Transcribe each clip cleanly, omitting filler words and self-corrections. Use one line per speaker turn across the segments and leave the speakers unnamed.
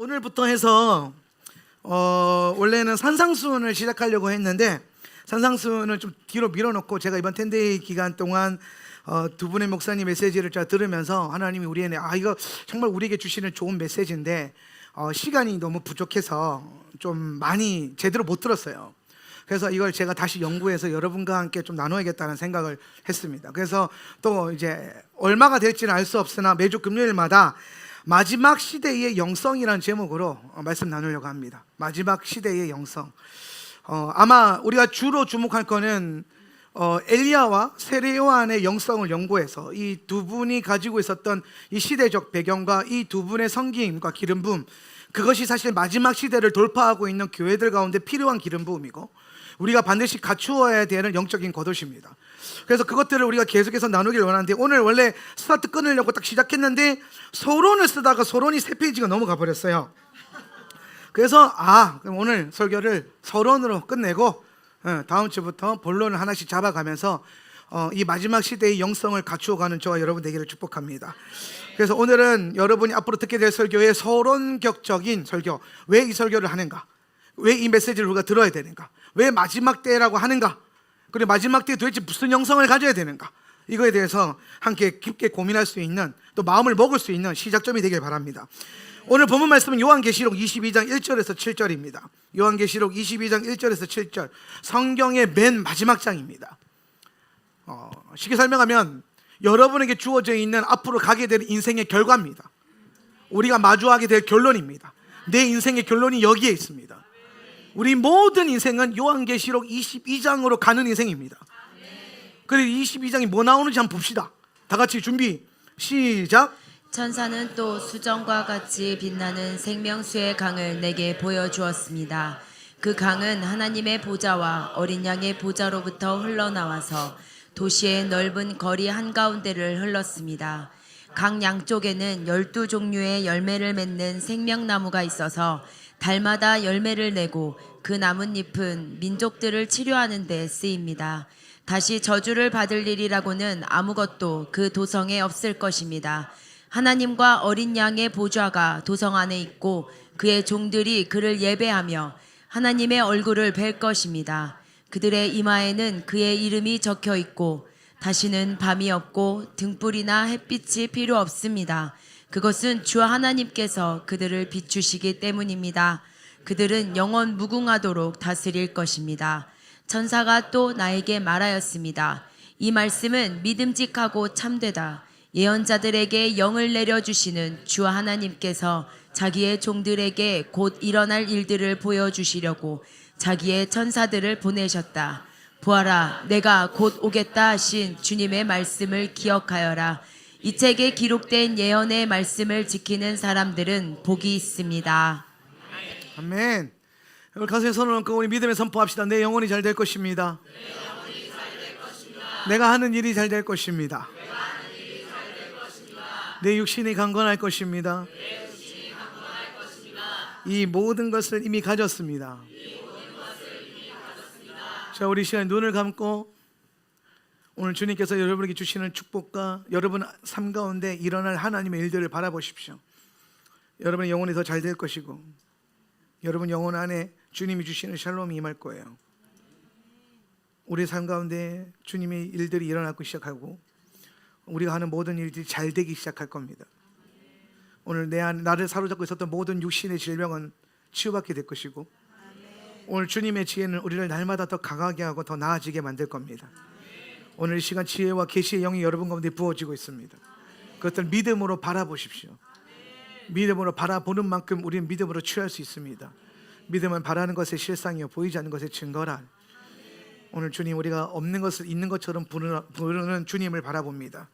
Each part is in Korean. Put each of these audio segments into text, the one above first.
오늘부터 해서 원래는 산상수훈을 시작하려고 했는데 산상수훈을 좀 뒤로 밀어놓고 제가 이번 10데이 기간 동안 두 분의 목사님 메시지를 제가 들으면서 하나님이 우리에게 이거 정말 우리에게 주시는 좋은 메시지인데 시간이 너무 부족해서 좀 많이 제대로 못 들었어요. 그래서 이걸 제가 다시 연구해서 여러분과 함께 좀 나눠야겠다는 생각을 했습니다. 그래서 또 이제 얼마가 될지는 알 수 없으나 매주 금요일마다 마지막 시대의 영성이라는 제목으로 말씀 나누려고 합니다. 마지막 시대의 영성. 아마 우리가 주로 주목할 거는 엘리야와 세례 요한의 영성을 연구해서 이 두 분이 가지고 있었던 이 시대적 배경과 이 두 분의 성김과 기름 부음, 그것이 사실 마지막 시대를 돌파하고 있는 교회들 가운데 필요한 기름 부음이고 우리가 반드시 갖추어야 되는 영적인 겉옷입니다. 그래서 그것들을 우리가 계속해서 나누길 원하는데 오늘 원래 스타트 끊으려고 딱 시작했는데 서론을 쓰다가 서론이 3페이지가 넘어가 버렸어요. 그래서 그럼 오늘 설교를 서론으로 끝내고 다음 주부터 본론을 하나씩 잡아가면서 이 마지막 시대의 영성을 갖추어가는 저와 여러분 되기를 축복합니다. 그래서 오늘은 여러분이 앞으로 듣게 될 설교의 서론격적인 설교, 왜 이 설교를 하는가, 왜 이 메시지를 우리가 들어야 되는가, 왜 마지막 때라고 하는가, 그리고 마지막 때에 도대체 무슨 영성을 가져야 되는가, 이거에 대해서 함께 깊게 고민할 수 있는, 또 마음을 먹을 수 있는 시작점이 되길 바랍니다. 오늘 본문 말씀은 요한계시록 22장 1절에서 7절입니다. 요한계시록 22장 1절에서 7절, 성경의 맨 마지막 장입니다. 쉽게 설명하면 여러분에게 주어져 있는 앞으로 가게 될 인생의 결과입니다. 우리가 마주하게 될 결론입니다. 내 인생의 결론이 여기에 있습니다. 우리 모든 인생은 요한계시록 22장으로 가는 인생입니다. 그래서 22장이 뭐 나오는지 한번 봅시다. 다 같이 준비 시작.
천사는 또 수정과 같이 빛나는 생명수의 강을 내게 보여주었습니다. 그 강은 하나님의 보좌와 어린 양의 보좌로부터 흘러나와서 도시의 넓은 거리 한가운데를 흘렀습니다. 강 양쪽에는 12종류의 열매를 맺는 생명나무가 있어서 달마다 열매를 내고 그 나뭇잎은 민족들을 치료하는 데 쓰입니다. 다시 저주를 받을 일이라고는 아무것도 그 도성에 없을 것입니다. 하나님과 어린 양의 보좌가 도성 안에 있고 그의 종들이 그를 예배하며 하나님의 얼굴을 뵐 것입니다. 그들의 이마에는 그의 이름이 적혀 있고 다시는 밤이 없고 등불이나 햇빛이 필요 없습니다. 그것은 주 하나님께서 그들을 비추시기 때문입니다. 그들은 영원 무궁하도록 다스릴 것입니다. 천사가 또 나에게 말하였습니다. 이 말씀은 믿음직하고 참되다. 예언자들에게 영을 내려주시는 주 하나님께서 자기의 종들에게 곧 일어날 일들을 보여주시려고 자기의 천사들을 보내셨다. 보아라, 내가 곧 오겠다 하신 주님의 말씀을 기억하여라. 이 책에 기록된 예언의 말씀을 지키는 사람들은 복이 있습니다.
아멘. 오늘 가슴에 손을 얹고 우리 믿음에 선포합시다. 내 영혼이 잘 될 것입니다. 내가 하는 일이 잘 될 것입니다. 내 육신이 강건할 것입니다. 이 모든 것을 이미 가졌습니다. 자, 우리 시간 눈을 감고 오늘 주님께서 여러분에게 주시는 축복과 여러분 삶 가운데 일어날 하나님의 일들을 바라보십시오. 여러분의 영혼이 더 잘 될 것이고 여러분 영혼 안에 주님이 주시는 샬롬이 임할 거예요. 우리 삶 가운데 주님의 일들이 일어나기 시작하고 우리가 하는 모든 일들이 잘 되기 시작할 겁니다. 오늘 나를 사로잡고 있었던 모든 육신의 질병은 치유받게 될 것이고 오늘 주님의 지혜는 우리를 날마다 더 강하게 하고 더 나아지게 만들 겁니다. 오늘 이 시간 지혜와 계시의 영이 여러분 가운데 부어지고 있습니다. 그것들 믿음으로 바라보십시오. 믿음으로 바라보는 만큼 우리는 믿음으로 취할 수 있습니다. 믿음은 바라는 것의 실상이요 보이지 않는 것의 증거라. 오늘 주님, 우리가 없는 것을 있는 것처럼 부르는 주님을 바라봅니다.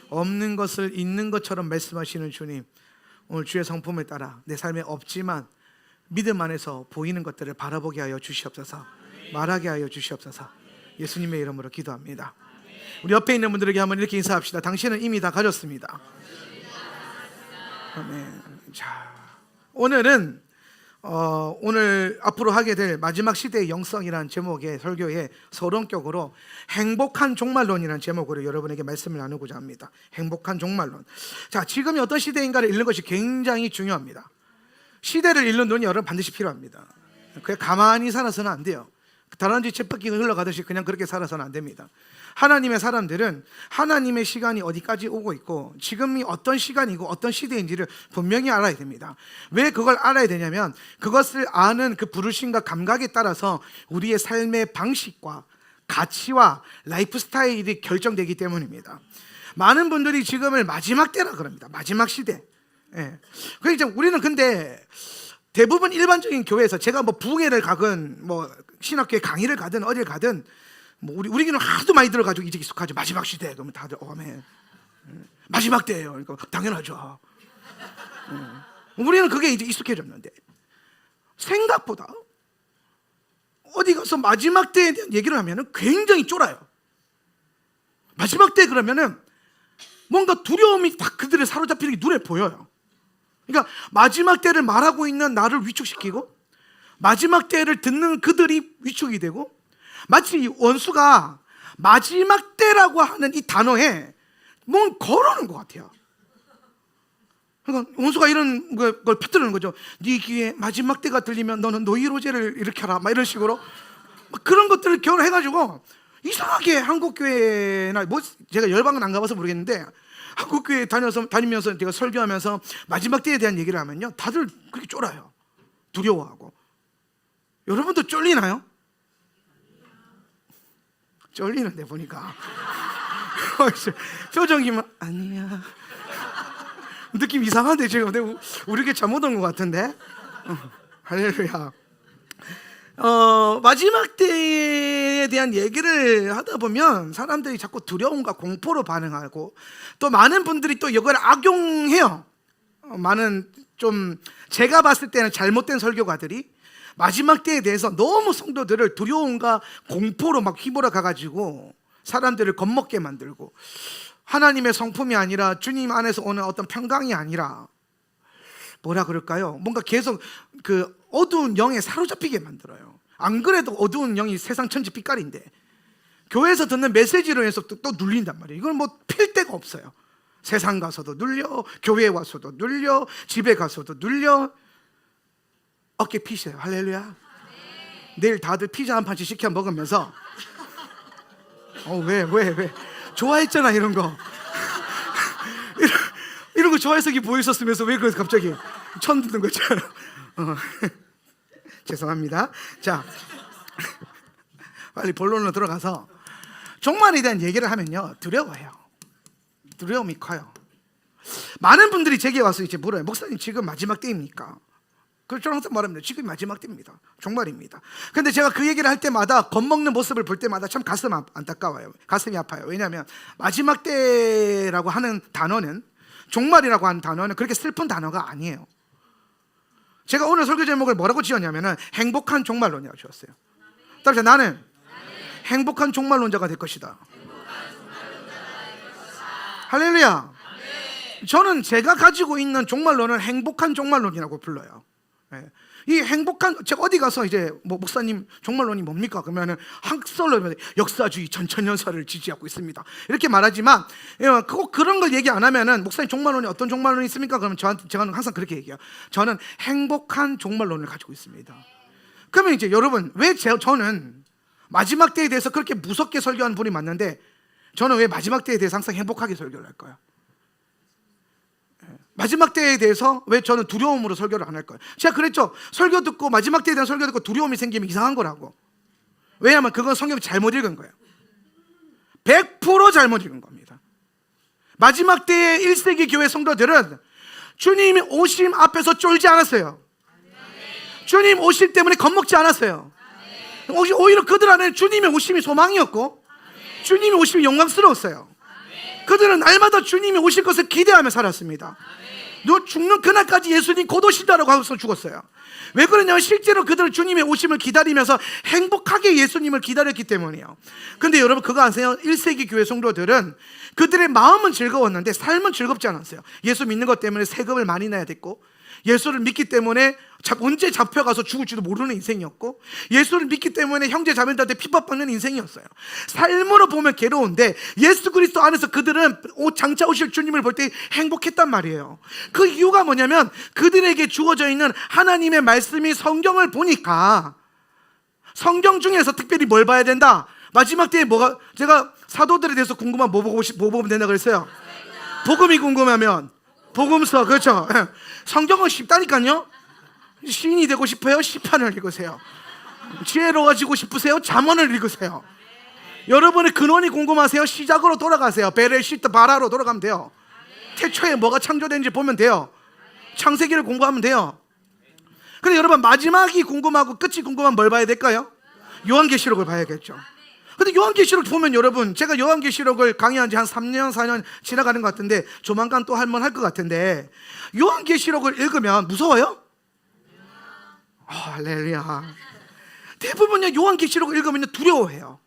없는 것을 있는 것처럼 말씀하시는 주님, 오늘 주의 성품을 따라 내 삶에 없지만 믿음 안에서 보이는 것들을 바라보게 하여 주시옵소서. 말하게 하여 주시옵소서. 예수님의 이름으로 기도합니다. 우리 옆에 있는 분들에게 한번 이렇게 인사합시다. 당신은 이미 다 가졌습니다. 아멘. 자, 오늘은 오늘 앞으로 하게 될 마지막 시대의 영성이라는 제목의 설교의 서론격으로 행복한 종말론이라는 제목으로 여러분에게 말씀을 나누고자 합니다. 행복한 종말론. 자, 지금이 어떤 시대인가를 읽는 것이 굉장히 중요합니다. 시대를 읽는 눈이 여러분 반드시 필요합니다. 그냥 가만히 살아서는 안 돼요. 다람쥐 쳇바퀴가 흘러가듯이 그냥 그렇게 살아서는 안 됩니다. 하나님의 사람들은 하나님의 시간이 어디까지 오고 있고 지금이 어떤 시간이고 어떤 시대인지를 분명히 알아야 됩니다. 왜 그걸 알아야 되냐면 그것을 아는 그 부르심과 감각에 따라서 우리의 삶의 방식과 가치와 라이프 스타일이 결정되기 때문입니다. 많은 분들이 지금을 마지막 때라 그럽니다. 마지막 시대. 예. 그러니까 우리는 근데 대부분 일반적인 교회에서 제가 뭐 부흥회를 가든 뭐 신학교에 강의를 가든 어딜 가든 뭐 우리는 하도 많이 들어가지고 이제 익숙하죠. 마지막 시대 그러면 다들 아멘. 마지막 때예요. 그러니까 당연하죠. 우리는 그게 이제 익숙해졌는데 생각보다 어디 가서 마지막 때에 대한 얘기를 하면은 굉장히 쫄아요. 마지막 때 그러면은 뭔가 두려움이 딱 그들을 사로잡히는 게 눈에 보여요. 그러니까 마지막 때를 말하고 있는 나를 위축시키고 마지막 때를 듣는 그들이 위축이 되고 마치 원수가 마지막 때라고 하는 이 단어에 뭔 걸어놓은 것 같아요. 그러니까 원수가 이런 걸 퍼뜨리는 거죠. 네 귀에 마지막 때가 들리면 너는 노이로제를 일으켜라 막 이런 식으로 막 그런 것들을 결혼해가지고 이상하게 한국교회나 뭐 제가 열방은 안 가봐서 모르겠는데 한국교회 다니면서 제가 설교하면서 마지막 때에 대한 얘기를 하면요 다들 그렇게 쫄아요. 두려워하고. 여러분도 쫄리나요? 쫄리는데 보니까 표정이 막 아니야 느낌 이상한데 지금 우리 게 잘못 온 것 같은데. 할렐루야. 마지막 때에 대한 얘기를 하다 보면 사람들이 자꾸 두려움과 공포로 반응하고 또 많은 분들이 또 이걸 악용해요. 많은 좀 제가 봤을 때는 잘못된 설교가들이 마지막 때에 대해서 너무 성도들을 두려움과 공포로 막 휘몰아 가가지고 사람들을 겁먹게 만들고 하나님의 성품이 아니라 주님 안에서 오는 어떤 평강이 아니라 뭐라 그럴까요? 뭔가 계속 그 어두운 영에 사로잡히게 만들어요. 안 그래도 어두운 영이 세상 천지 빛깔인데 교회에서 듣는 메시지로 해서 또 눌린단 말이에요. 이건 뭐 필 데가 없어요. 세상 가서도 눌려, 교회에 와서도 눌려, 집에 가서도 눌려. 어깨 피세요. 할렐루야. 내일 다들 피자 한 판씩 시켜 먹으면서 왜 좋아했잖아 이런 거 이런 거 좋아해서 보였었으면서 왜 그래서 갑자기 처음 듣는 거 있잖아. 죄송합니다. 자 빨리 본론으로 들어가서 종말에 대한 얘기를 하면요 두려워해요. 두려움이 커요. 많은 분들이 제게 와서 이제 물어요. 목사님 지금 마지막 때입니까? 그래서 저는 항상 말합니다. 지금 마지막 때입니다. 종말입니다. 근데 제가 그 얘기를 할 때마다 겁먹는 모습을 볼 때마다 참 안타까워요. 가슴이 아파요. 왜냐하면 마지막 때라고 하는 단어는 종말이라고 하는 단어는 그렇게 슬픈 단어가 아니에요. 제가 오늘 설교 제목을 뭐라고 지었냐면은 행복한 종말론이라고 지었어요. 따라서 나는 행복한 종말론자가 될 것이다. 할렐루야. 저는 제가 가지고 있는 종말론을 행복한 종말론이라고 불러요. 이 행복한 제가 어디 가서 이제 뭐 목사님 종말론이 뭡니까? 그러면은 학설로 역사주의 전천연사를 지지하고 있습니다. 이렇게 말하지만 꼭 그런 걸 얘기 안 하면은 목사님 종말론이 어떤 종말론이 있습니까? 그러면 제가 항상 그렇게 얘기해요. 저는 행복한 종말론을 가지고 있습니다. 그러면 이제 여러분 왜 저는 마지막 때에 대해서 그렇게 무섭게 설교하는 분이 맞는데 저는 왜 마지막 때에 대해서 항상 행복하게 설교를 할까요? 마지막 때에 대해서 왜 저는 두려움으로 설교를 안 할까요? 제가 그랬죠. 설교 듣고 마지막 때에 대한 설교 듣고 두려움이 생기면 이상한 거라고. 왜냐하면 그건 성경을 잘못 읽은 거예요. 100% 잘못 읽은 겁니다. 마지막 때의 1세기 교회 성도들은 주님이 오심 앞에서 쫄지 않았어요. 주님 오실 때문에 겁먹지 않았어요. 오히려 그들 안에 주님의 오심이 소망이었고 주님이 오심이 영광스러웠어요. 그들은 날마다 주님이 오실 것을 기대하며 살았습니다. 너 죽는 그날까지 예수님 곧 오신다라고 하고서 죽었어요. 왜 그러냐면 실제로 그들은 주님의 오심을 기다리면서 행복하게 예수님을 기다렸기 때문이에요. 근데 여러분 그거 아세요? 1세기 교회 성도들은 그들의 마음은 즐거웠는데 삶은 즐겁지 않았어요. 예수 믿는 것 때문에 세금을 많이 내야 됐고 예수를 믿기 때문에 언제 잡혀가서 죽을지도 모르는 인생이었고, 예수를 믿기 때문에 형제 자매들한테 핍박받는 인생이었어요. 삶으로 보면 괴로운데 예수 그리스도 안에서 그들은 장차 오실 주님을 볼 때 행복했단 말이에요. 그 이유가 뭐냐면 그들에게 주어져 있는 하나님의 말씀이, 성경을 보니까 성경 중에서 특별히 뭘 봐야 된다? 마지막 때에 뭐가, 제가 사도들에 대해서 궁금하면 뭐 보면 된다 그랬어요? 복음이 궁금하면 복음서. 그렇죠? 성경은 쉽다니까요. 시인이 되고 싶어요? 시판을 읽으세요. 지혜로워지고 싶으세요? 잠언을 읽으세요. 여러분의 근원이 궁금하세요? 시작으로 돌아가세요. 베레시트 바라로 돌아가면 돼요. 태초에 뭐가 창조된지 보면 돼요. 창세기를 공부하면 돼요. 근데 여러분, 마지막이 궁금하고 끝이 궁금하면 뭘 봐야 될까요? 요한계시록을 봐야겠죠. 근데 요한계시록 보면 여러분, 제가 요한계시록을 강의한 지 한 3년 4년 지나가는 것 같은데 조만간 또 할 번 할 것 같은데, 요한계시록을 읽으면 무서워요? 할렐루야. 대부분요 요한계시록을 읽으면 두려워해요.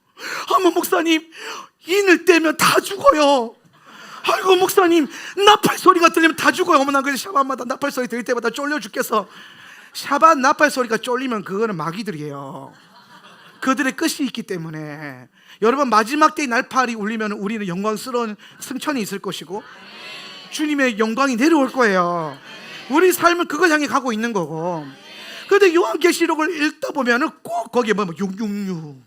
어머 목사님, 인을 떼면 다 죽어요. 아이고 목사님, 나팔 소리가 들리면 다 죽어요. 어머, 난 그래서 샤바마다 나팔 소리 들릴 때마다 쫄려 죽겠어. 샤바 나팔 소리가 쫄리면 그거는 마귀들이에요. 그들의 끝이 있기 때문에. 여러분, 마지막 때의 날팔이 울리면 우리는 영광스러운 승천이 있을 것이고 주님의 영광이 내려올 거예요. 우리 삶은 그걸 향해 가고 있는 거고. 그런데 요한계시록을 읽다 보면은 꼭 거기에 뭐 666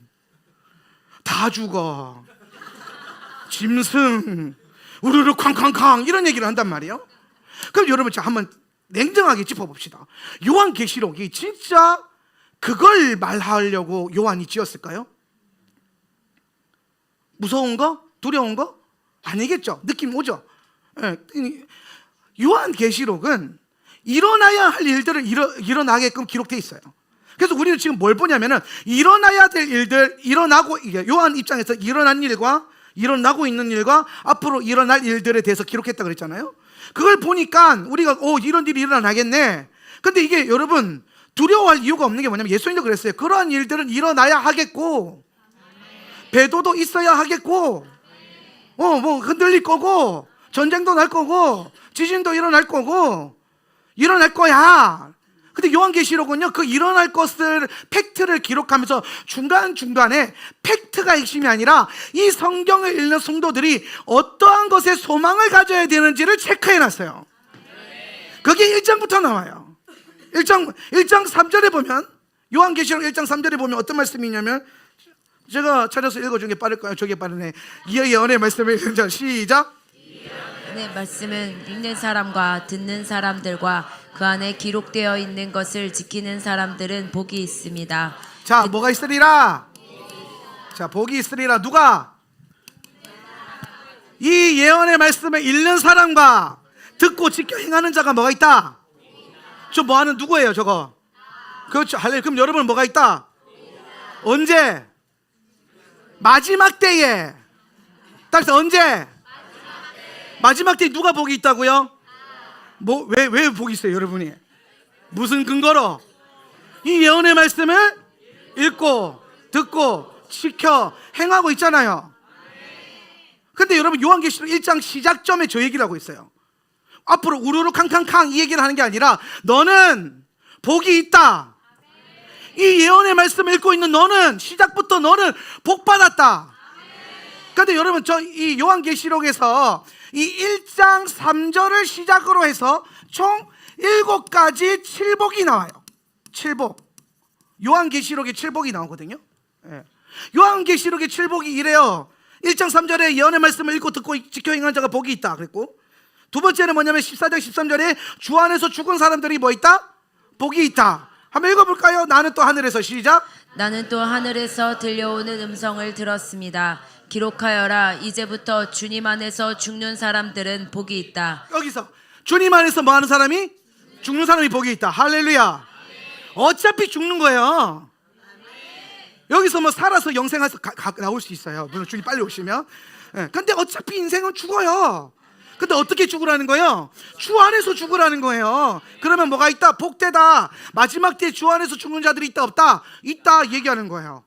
다 죽어, 짐승 우르르 쾅쾅쾅 이런 얘기를 한단 말이에요. 그럼 여러분, 자 한번 냉정하게 짚어봅시다. 요한계시록이 진짜 그걸 말하려고 요한이 지었을까요? 무서운 거? 두려운 거? 아니겠죠. 느낌 오죠? 요한계시록은 일어나야 할 일들을 일어나게끔 기록되어 있어요. 그래서 우리는 지금 뭘 보냐면은 일어나야 될 일들, 일어나고, 요한 입장에서 일어난 일과 일어나고 있는 일과 앞으로 일어날 일들에 대해서 기록했다 그랬잖아요. 그걸 보니까 우리가 이런 일이 일어나겠네. 근데 이게 여러분, 두려워할 이유가 없는 게 뭐냐면 예수님도 그랬어요. 그러한 일들은 일어나야 하겠고, 배도도 있어야 하겠고, 뭐 흔들릴 거고, 전쟁도 날 거고, 지진도 일어날 거고, 일어날 거야. 근데 요한계시록은요, 그 일어날 것을, 팩트를 기록하면서 중간중간에 팩트가 핵심이 아니라 이 성경을 읽는 성도들이 어떠한 것에 소망을 가져야 되는지를 체크해놨어요. 그게 1장부터 나와요. 1장 3절에 보면, 요한계시록 1장 3절에 보면 어떤 말씀이 있냐면, 제가 찾아서 읽어준 게 빠를까요? 저게 빠르네. 이의 예언의 말씀을 읽는 자, 시작.
네, 말씀은 읽는 사람과 듣는 사람들과 그 안에 기록되어 있는 것을 지키는 사람들은 복이 있습니다.
자, 뭐가 있으리라? 자, 복이 있으리라. 누가? 이 예언의 말씀을 읽는 사람과 듣고 지켜 행하는 자가 뭐가 있다? 저 뭐하는 누구예요 저거? 그렇죠. 할렐루야. 그럼 여러분 뭐가 있다? 언제? 마지막 때에. 따라서 언제? 마지막 때에 누가 복이 있다고요? 왜 복이 있어요 여러분이? 무슨 근거로? 이 예언의 말씀을 읽고 듣고 지켜 행하고 있잖아요. 근데 여러분, 요한계시록 1장 시작점에 저 얘기를 하고 있어요. 앞으로 우르르 캉캉캉 이 얘기를 하는 게 아니라 너는 복이 있다. 이 예언의 말씀을 읽고 있는 너는, 시작부터 너는 복 받았다. 그런데 여러분, 저 이 요한계시록에서 이 1장 3절을 시작으로 해서 총 7가지 7복이 나와요. 7복. 요한계시록에 7복이 나오거든요. 요한계시록의 7복이 이래요. 1장 3절에 예언의 말씀을 읽고 듣고 지켜 행하는 자가 복이 있다 그랬고, 두 번째는 뭐냐면 14장 13절에 주 안에서 죽은 사람들이 뭐 있다? 복이 있다. 한번 읽어볼까요? 나는 또 하늘에서, 시작.
나는 또 하늘에서 들려오는 음성을 들었습니다. 기록하여라. 이제부터 주님 안에서 죽는 사람들은 복이 있다.
여기서 주님 안에서 뭐 하는 사람이? 죽는 사람이 복이 있다. 할렐루야. 어차피 죽는 거예요. 여기서 뭐 살아서 영생해서 나올 수 있어요. 물론 주님 빨리 오시면. 근데 어차피 인생은 죽어요. 근데 어떻게 죽으라는 거예요? 주 안에서 죽으라는 거예요. 그러면 뭐가 있다? 복되다. 마지막 때 주 안에서 죽는 자들이 있다 없다? 있다 얘기하는 거예요.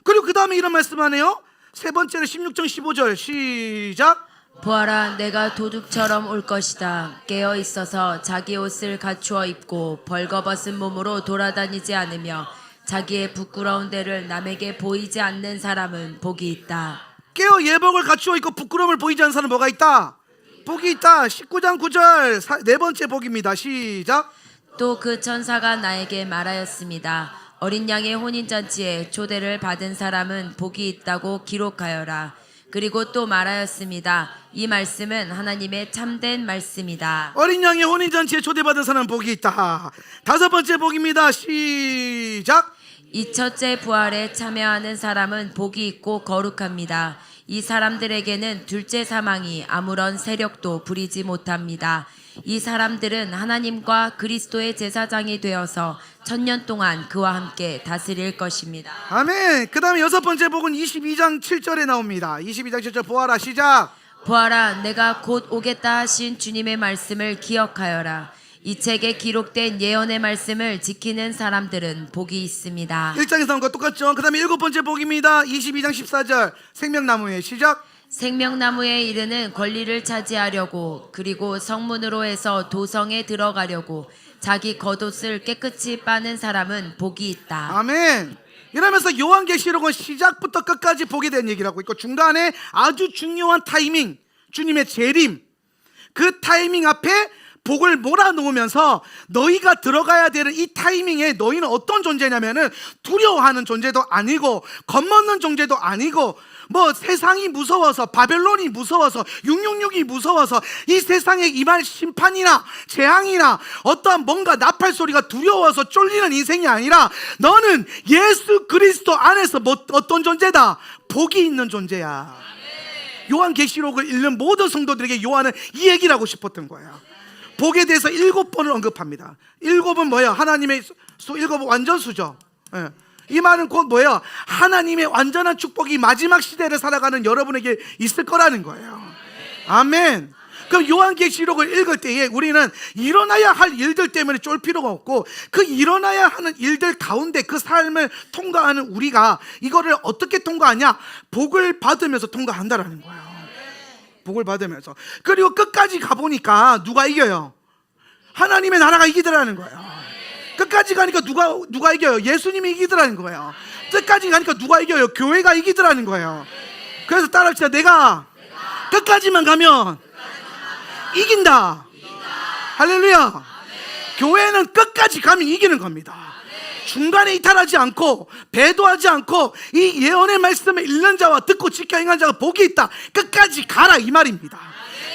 그리고 그 다음에 이런 말씀하네요. 세 번째는 16장 15절 시작.
보아라, 내가 도둑처럼 올 것이다. 깨어 있어서 자기 옷을 갖추어 입고 벌거벗은 몸으로 돌아다니지 않으며 자기의 부끄러운 데를 남에게 보이지 않는 사람은 복이 있다.
깨어 예복을 갖추어 있고 부끄러움을 보이지 않는 사람은 뭐가 있다? 복이 있다. 19장 9절 네 번째 복입니다. 시작.
또 그 천사가 나에게 말하였습니다. 어린 양의 혼인잔치에 초대를 받은 사람은 복이 있다고 기록하여라. 그리고 또 말하였습니다. 이 말씀은 하나님의 참된 말씀이다.
어린 양의 혼인잔치에 초대받은 사람은 복이 있다. 다섯 번째 복입니다. 시작.
이 첫째 부활에 참여하는 사람은 복이 있고 거룩합니다. 이 사람들에게는 둘째 사망이 아무런 세력도 부리지 못합니다. 이 사람들은 하나님과 그리스도의 제사장이 되어서 1000년 동안 그와 함께 다스릴 것입니다.
아멘. 그 다음에 여섯 번째 복은 22장 7절에 나옵니다. 22장 7절 보아라. 시작.
보아라, 내가 곧 오겠다 하신 주님의 말씀을 기억하여라. 이 책에 기록된 예언의 말씀을 지키는 사람들은 복이 있습니다.
1장에서 나온 거 똑같죠. 그 다음에 일곱 번째 복입니다. 22장 14절 생명나무에 시작.
생명나무에 이르는 권리를 차지하려고 그리고 성문으로 해서 도성에 들어가려고 자기 겉옷을 깨끗이 빠는 사람은 복이 있다.
아멘. 이러면서 요한계시록은 시작부터 끝까지 복에 대한 얘기를 하고 있고 중간에 아주 중요한 타이밍, 주님의 재림, 그 타이밍 앞에 복을 몰아놓으면서 너희가 들어가야 되는 이 타이밍에 너희는 어떤 존재냐면은 두려워하는 존재도 아니고 겁먹는 존재도 아니고 뭐 세상이 무서워서 바벨론이 무서워서 666이 무서워서 이 세상에 임할 심판이나 재앙이나 어떠한 뭔가 나팔 소리가 두려워서 쫄리는 인생이 아니라 너는 예수 그리스도 안에서 뭐 어떤 존재다? 복이 있는 존재야. 요한계시록을 읽는 모든 성도들에게 요한은 이 얘기를 하고 싶었던 거야. 복에 대해서 7번을 언급합니다. 7은 뭐예요? 하나님의 수, 7은 완전 수죠. 예. 이 말은 곧 뭐예요? 하나님의 완전한 축복이 마지막 시대를 살아가는 여러분에게 있을 거라는 거예요. 아멘. 그럼 요한계시록을 읽을 때에 우리는 일어나야 할 일들 때문에 쫄 필요가 없고 그 일어나야 하는 일들 가운데 그 삶을 통과하는 우리가 이거를 어떻게 통과하냐? 복을 받으면서 통과한다라는 거예요. 복을 받으면서. 그리고 끝까지 가보니까 누가 이겨요? 하나님의 나라가 이기더라는 거예요. 끝까지 가니까 누가 이겨요? 예수님이 이기더라는 거예요. 끝까지 가니까 누가 이겨요? 교회가 이기더라는 거예요. 그래서 따라합시다. 내가 끝까지만 가면 이긴다. 할렐루야. 교회는 끝까지 가면 이기는 겁니다. 중간에 이탈하지 않고 배도하지 않고 이 예언의 말씀을 읽는 자와 듣고 지켜 행한 자가 복이 있다. 끝까지 가라 이 말입니다.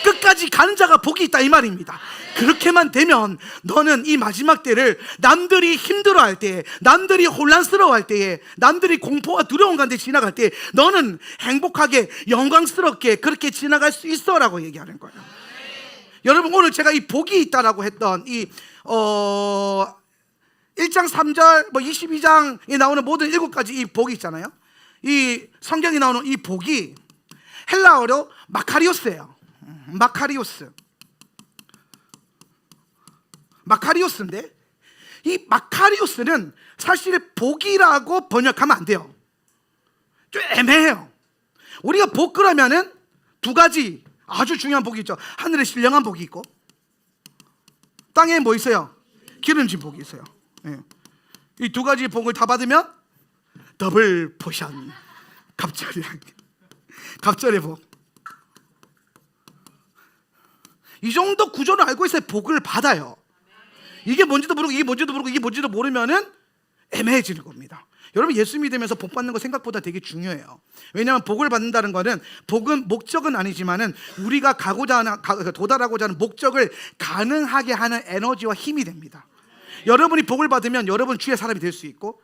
끝까지 가는 자가 복이 있다 이 말입니다. 그렇게만 되면 너는 이 마지막 때를 남들이 힘들어할 때에, 남들이 혼란스러워할 때에, 남들이 공포와 두려움 가운데 지나갈 때 너는 행복하게 영광스럽게 그렇게 지나갈 수 있어라고 얘기하는 거예요. 여러분 오늘 제가 이 복이 있다라고 했던 이 1장 3절 뭐 22장에 나오는 모든 7가지 이 복이 있잖아요. 이 성경에 나오는 이 복이 헬라어로 마카리오스예요. 마카리오스인데 이 마카리오스는 사실 복이라고 번역하면 안 돼요. 좀 애매해요. 우리가 복 그러면은 두 가지 아주 중요한 복이 있죠. 하늘에 신령한 복이 있고 땅에 뭐 있어요? 기름진 복이 있어요. 네. 이 두 가지 복을 다 받으면 더블 포션, 갑절의 복. 이 정도 구조를 알고 있어야 복을 받아요. 이게 뭔지도 모르고 이게 뭔지도 모르고 이게 뭔지도 모르면은 애매해지는 겁니다. 여러분 예수 믿으면서 복 받는 거 생각보다 되게 중요해요. 왜냐하면 복을 받는다는 거는 복은 목적은 아니지만은 우리가 도달하고자 하는 목적을 가능하게 하는 에너지와 힘이 됩니다. 여러분이 복을 받으면 여러분 주의 사람이 될 수 있고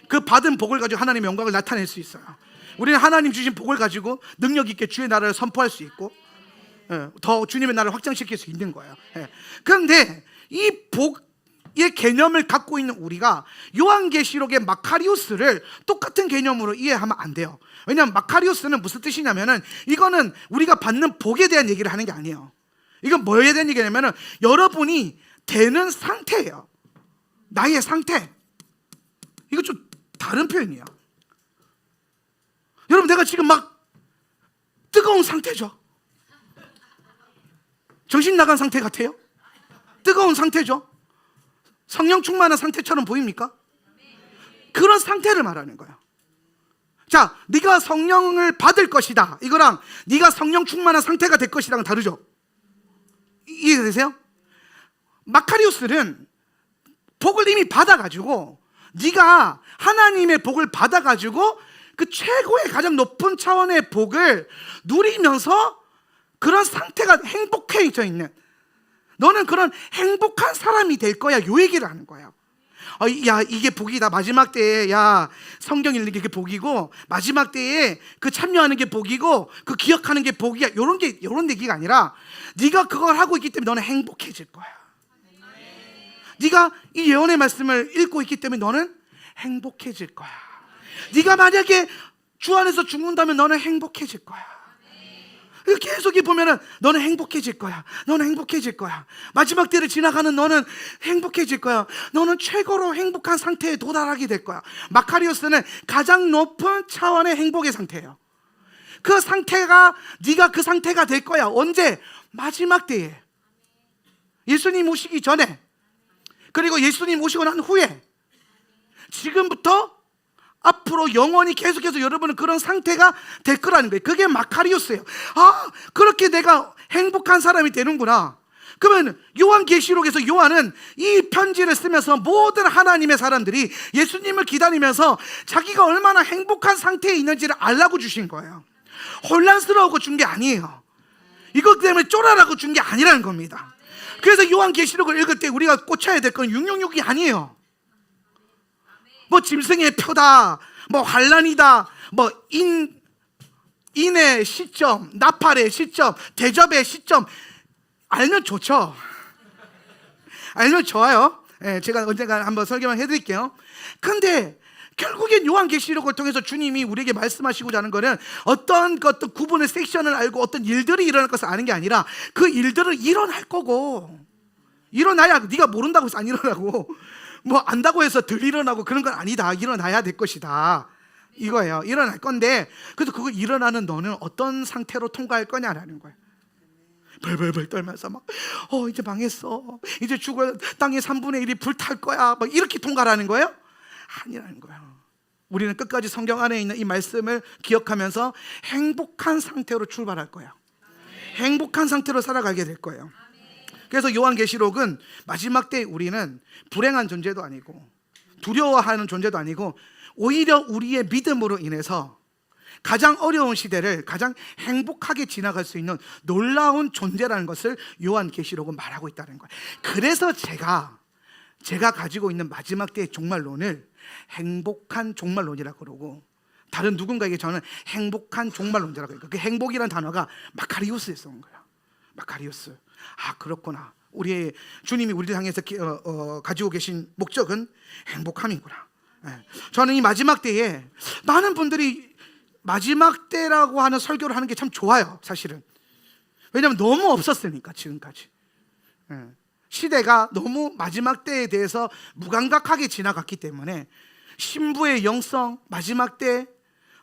그 받은 복을 가지고 하나님의 영광을 나타낼 수 있어요. 우리는 하나님 주신 복을 가지고 능력 있게 주의 나라를 선포할 수 있고 더 주님의 나라를 확장시킬 수 있는 거예요. 그런데 이 복의 개념을 갖고 있는 우리가 요한계시록의 마카리오스를 똑같은 개념으로 이해하면 안 돼요. 왜냐하면 마카리오스는 무슨 뜻이냐면은 이거는 우리가 받는 복에 대한 얘기를 하는 게 아니에요. 이건 뭐에 대한 얘기냐면은 여러분이 되는 상태예요. 나의 상태. 이거 좀 다른 표현이야. 여러분 내가 지금 막 뜨거운 상태죠. 정신 나간 상태 같아요? 뜨거운 상태죠. 성령 충만한 상태처럼 보입니까? 그런 상태를 말하는 거예요. 자, 네가 성령을 받을 것이다, 이거랑 네가 성령 충만한 상태가 될 것이랑은 다르죠. 이해되세요? 마카리오스는 복을 이미 받아가지고, 네가 하나님의 복을 받아가지고 그 최고의 가장 높은 차원의 복을 누리면서 그런 상태가 행복해져 있는, 너는 그런 행복한 사람이 될 거야, 요 얘기를 하는 거예요. 야, 이게 복이다. 마지막 때에 야, 성경 읽는 게 복이고, 마지막 때에 그 참여하는 게 복이고, 그 기억하는 게 복이야, 요런 얘기가 아니라, 네가 그걸 하고 있기 때문에 너는 행복해질 거야. 네가 이 예언의 말씀을 읽고 있기 때문에 너는 행복해질 거야. 네가 만약에 주 안에서 죽는다면 너는 행복해질 거야. 계속 보면은 너는 행복해질 거야. 너는 행복해질 거야. 마지막 때를 지나가는 너는 행복해질 거야. 너는 최고로 행복한 상태에 도달하게 될 거야. 마카리오스는 가장 높은 차원의 행복의 상태예요. 그 상태가, 네가 그 상태가 될 거야. 언제? 마지막 때에. 예수님 오시기 전에, 그리고 예수님 오시고 난 후에, 지금부터 앞으로 영원히 계속해서 여러분은 그런 상태가 될 거라는 거예요. 그게 마카리오스예요. 아, 그렇게 내가 행복한 사람이 되는구나. 그러면 요한계시록에서 요한은 이 편지를 쓰면서 모든 하나님의 사람들이 예수님을 기다리면서 자기가 얼마나 행복한 상태에 있는지를 알라고 주신 거예요. 혼란스러워하고 준 게 아니에요. 이것 때문에 쫄아라고 준 게 아니라는 겁니다. 그래서 요한계시록을 읽을 때 우리가 꽂혀야 될 건 666이 아니에요. 뭐 짐승의 표다, 뭐 환란이다, 뭐 인의 시점, 나팔의 시점, 대접의 시점, 알면 좋죠. 알면 좋아요. 제가 언젠가 한번 설교만 해드릴게요. 근데 결국엔 요한계시록을 통해서 주님이 우리에게 말씀하시고자 하는 것은 어떤 구분의 섹션을 알고 어떤 일들이 일어날 것을 아는 게 아니라, 그 일들은 일어날 거고, 일어나야, 네가 모른다고 해서 안 일어나고, 뭐 안다고 해서 덜 일어나고 그런 건 아니다. 일어나야 될 것이다, 이거예요. 일어날 건데, 그래서 그거 일어나는 너는 어떤 상태로 통과할 거냐라는 거예요. 벌벌벌 떨면서 막 이제 망했어, 이제 죽어, 땅의 3분의 1이 불탈 거야, 막 이렇게 통과하는 거예요? 아니라는 거예요. 우리는 끝까지 성경 안에 있는 이 말씀을 기억하면서 행복한 상태로 출발할 거예요. 행복한 상태로 살아가게 될 거예요. 그래서 요한계시록은 마지막 때 우리는 불행한 존재도 아니고 두려워하는 존재도 아니고, 오히려 우리의 믿음으로 인해서 가장 어려운 시대를 가장 행복하게 지나갈 수 있는 놀라운 존재라는 것을 요한계시록은 말하고 있다는 거예요. 그래서 제가 가지고 있는 마지막 때의 종말론을 행복한 종말론이라고 그러고, 다른 누군가에게 저는 행복한 종말론자라고 해요. 그 행복이라는 단어가 마카리오스에서 온 거예요. 마카리오스. 아, 그렇구나. 우리의 주님이 우리를 향해서 가지고 계신 목적은 행복함이구나. 저는 이 마지막 때에 많은 분들이 마지막 때라고 하는 설교를 하는 게 참 좋아요, 사실은. 왜냐하면 너무 없었으니까, 지금까지. 시대가 너무 마지막 때에 대해서 무감각하게 지나갔기 때문에, 신부의 영성, 마지막 때,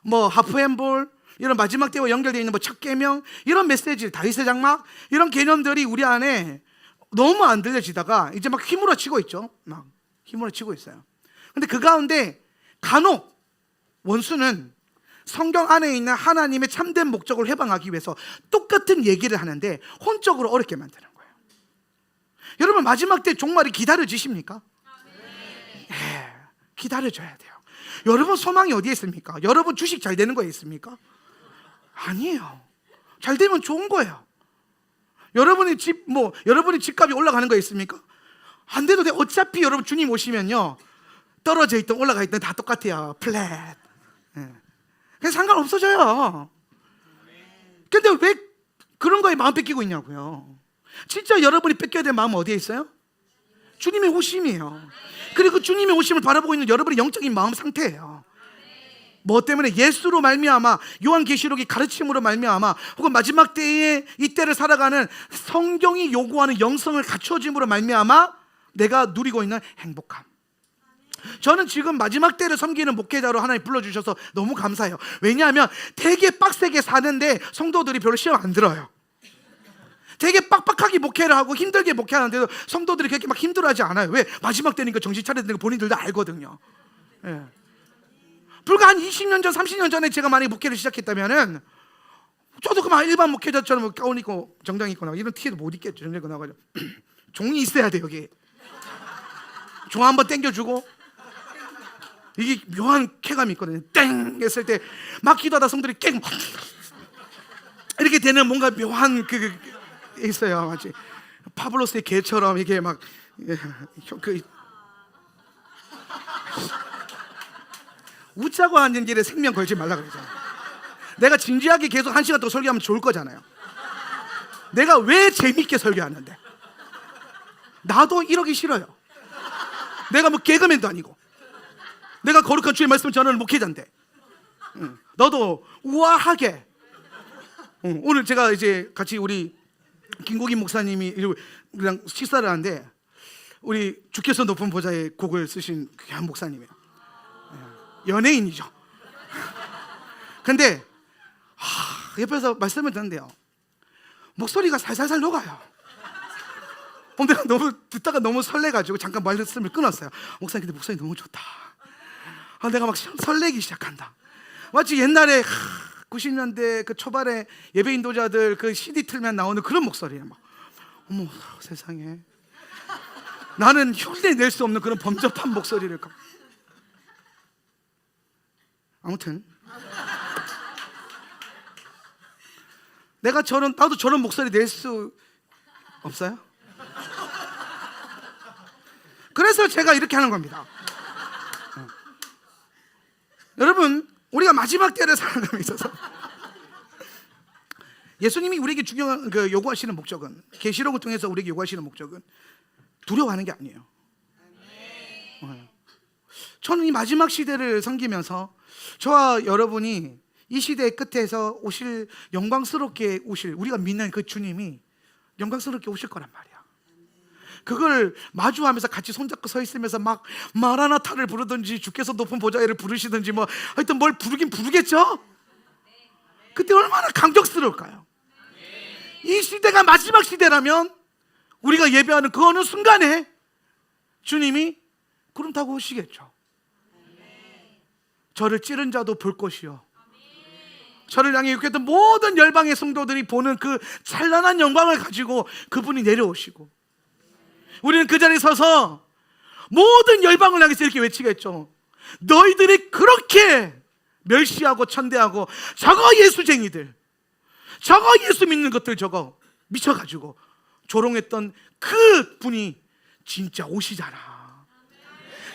뭐 하프앤볼, 이런 마지막 때와 연결되어 있는 뭐 첫 계명, 이런 메시지, 다윗의 장막, 이런 개념들이 우리 안에 너무 안 들려지다가 이제 막 휘몰아치고 있죠. 막 휘몰아치고 있어요. 근데 그 가운데 간혹 원수는 성경 안에 있는 하나님의 참된 목적을 해방하기 위해서 똑같은 얘기를 하는데 혼적으로 어렵게 만드는 거예요. 여러분, 마지막 때 종말이 기다려지십니까? 기다려져야 돼요. 여러분 소망이 어디에 있습니까? 여러분 주식 잘 되는 거에 있습니까? 아니에요. 잘 되면 좋은 거예요. 여러분이 여러분이 집값이 올라가는 거에 있습니까? 안 돼도 돼. 어차피 여러분 주님 오시면요, 떨어져 있든 올라가 있든 다 똑같아요. 플랫. 그래서 상관없어져요. 근데 왜 그런 거에 마음 뺏기고 있냐고요. 진짜 여러분이 뺏겨야 될 마음은 어디에 있어요? 주님의 오심이에요. 그리고 주님의 오심을 바라보고 있는 여러분의 영적인 마음 상태예요. 뭐 때문에? 예수로 말미암아, 요한계시록의 가르침으로 말미암아, 혹은 마지막 때에 이 때를 살아가는 성경이 요구하는 영성을 갖춰짐으로 말미암아 내가 누리고 있는 행복함. 저는 지금 마지막 때를 섬기는 목회자로 하나님 불러주셔서 너무 감사해요. 왜냐하면 되게 빡세게 사는데 성도들이 별로 시험 안 들어요. 되게 빡빡하게 목회를 하고 힘들게 목회하는데도 성도들이 그렇게 막 힘들어하지 않아요. 왜? 마지막 때니까 정신 차려야 되는 거 본인들도 알거든요. 예. 불과 한 20년 전, 30년 전에 제가 만약에 목회를 시작했다면은 저도 그만 일반 목회자처럼 가운 입고 정장 입고 나가 이런 티도 못 입겠죠. 정장 입고 나가죠. 종이 있어야 돼 여기. 종 한번 당겨주고 이게 묘한 쾌감이 있거든요. 땡 했을 때 막 기도하다 성들이 깽 이렇게 되는 뭔가 묘한 그 있어요. 마치 파블로스의 개처럼 이게 막 웃자고 하는 길에 생명 걸지 말라 그러잖아. 내가 진지하게 계속 1시간 더 설교하면 좋을 거잖아요. 내가 왜 재밌게 설교하는데? 나도 이러기 싫어요. 내가 뭐 개그맨도 아니고 내가 거룩한 주의 말씀 전하는 목회자인데 너도 우아하게 오늘 제가 이제 같이 우리 김국인 목사님이 그냥 식사를 하는데 우리 주께서 높은 보좌의 곡을 쓰신 귀한 목사님이에요. 연예인이죠. 근데 옆에서 말씀을 듣는데요 목소리가 살살살 녹아요. 내가 너무 듣다가 너무 설레가지고 잠깐 말씀을 끊었어요. 목사님 근데 목소리 너무 좋다. 내가 막 설레기 시작한다. 마치 옛날에 90년대 그 초반에 예배 인도자들 그 CD 틀면 나오는 그런 목소리예요. 막 어머 세상에 나는 흉내 낼 수 없는 그런 범접한 목소리를 아무튼 나도 저런 목소리 낼 수 없어요? 그래서 제가 이렇게 하는 겁니다. 여러분 우리가 마지막 때를 살아감에 있어서 예수님이 우리에게 중요한 요구하시는 목적은 계시록을 통해서 우리에게 요구하시는 목적은 두려워하는 게 아니에요. 저는 이 마지막 시대를 섬기면서 저와 여러분이 이 시대의 끝에서 오실 영광스럽게 오실 우리가 믿는 그 주님이 영광스럽게 오실 거란 말이야. 그걸 마주하면서 같이 손잡고 서 있으면서 막 마라나타를 부르든지 주께서 높은 보좌를 부르시든지 뭐 하여튼 뭘 부르긴 부르겠죠? 그때 얼마나 감격스러울까요? 이 시대가 마지막 시대라면 우리가 예배하는 그 어느 순간에 주님이 구름 타고 오시겠죠. 저를 찌른 자도 볼 것이요 저를 향해 욕했던 모든 열방의 성도들이 보는 그 찬란한 영광을 가지고 그분이 내려오시고 우리는 그 자리에 서서 모든 열방을 향해서 이렇게 외치겠죠. 너희들이 그렇게 멸시하고 천대하고 저거 예수쟁이들 저거 예수 믿는 것들 저거 미쳐가지고 조롱했던 그 분이 진짜 오시잖아.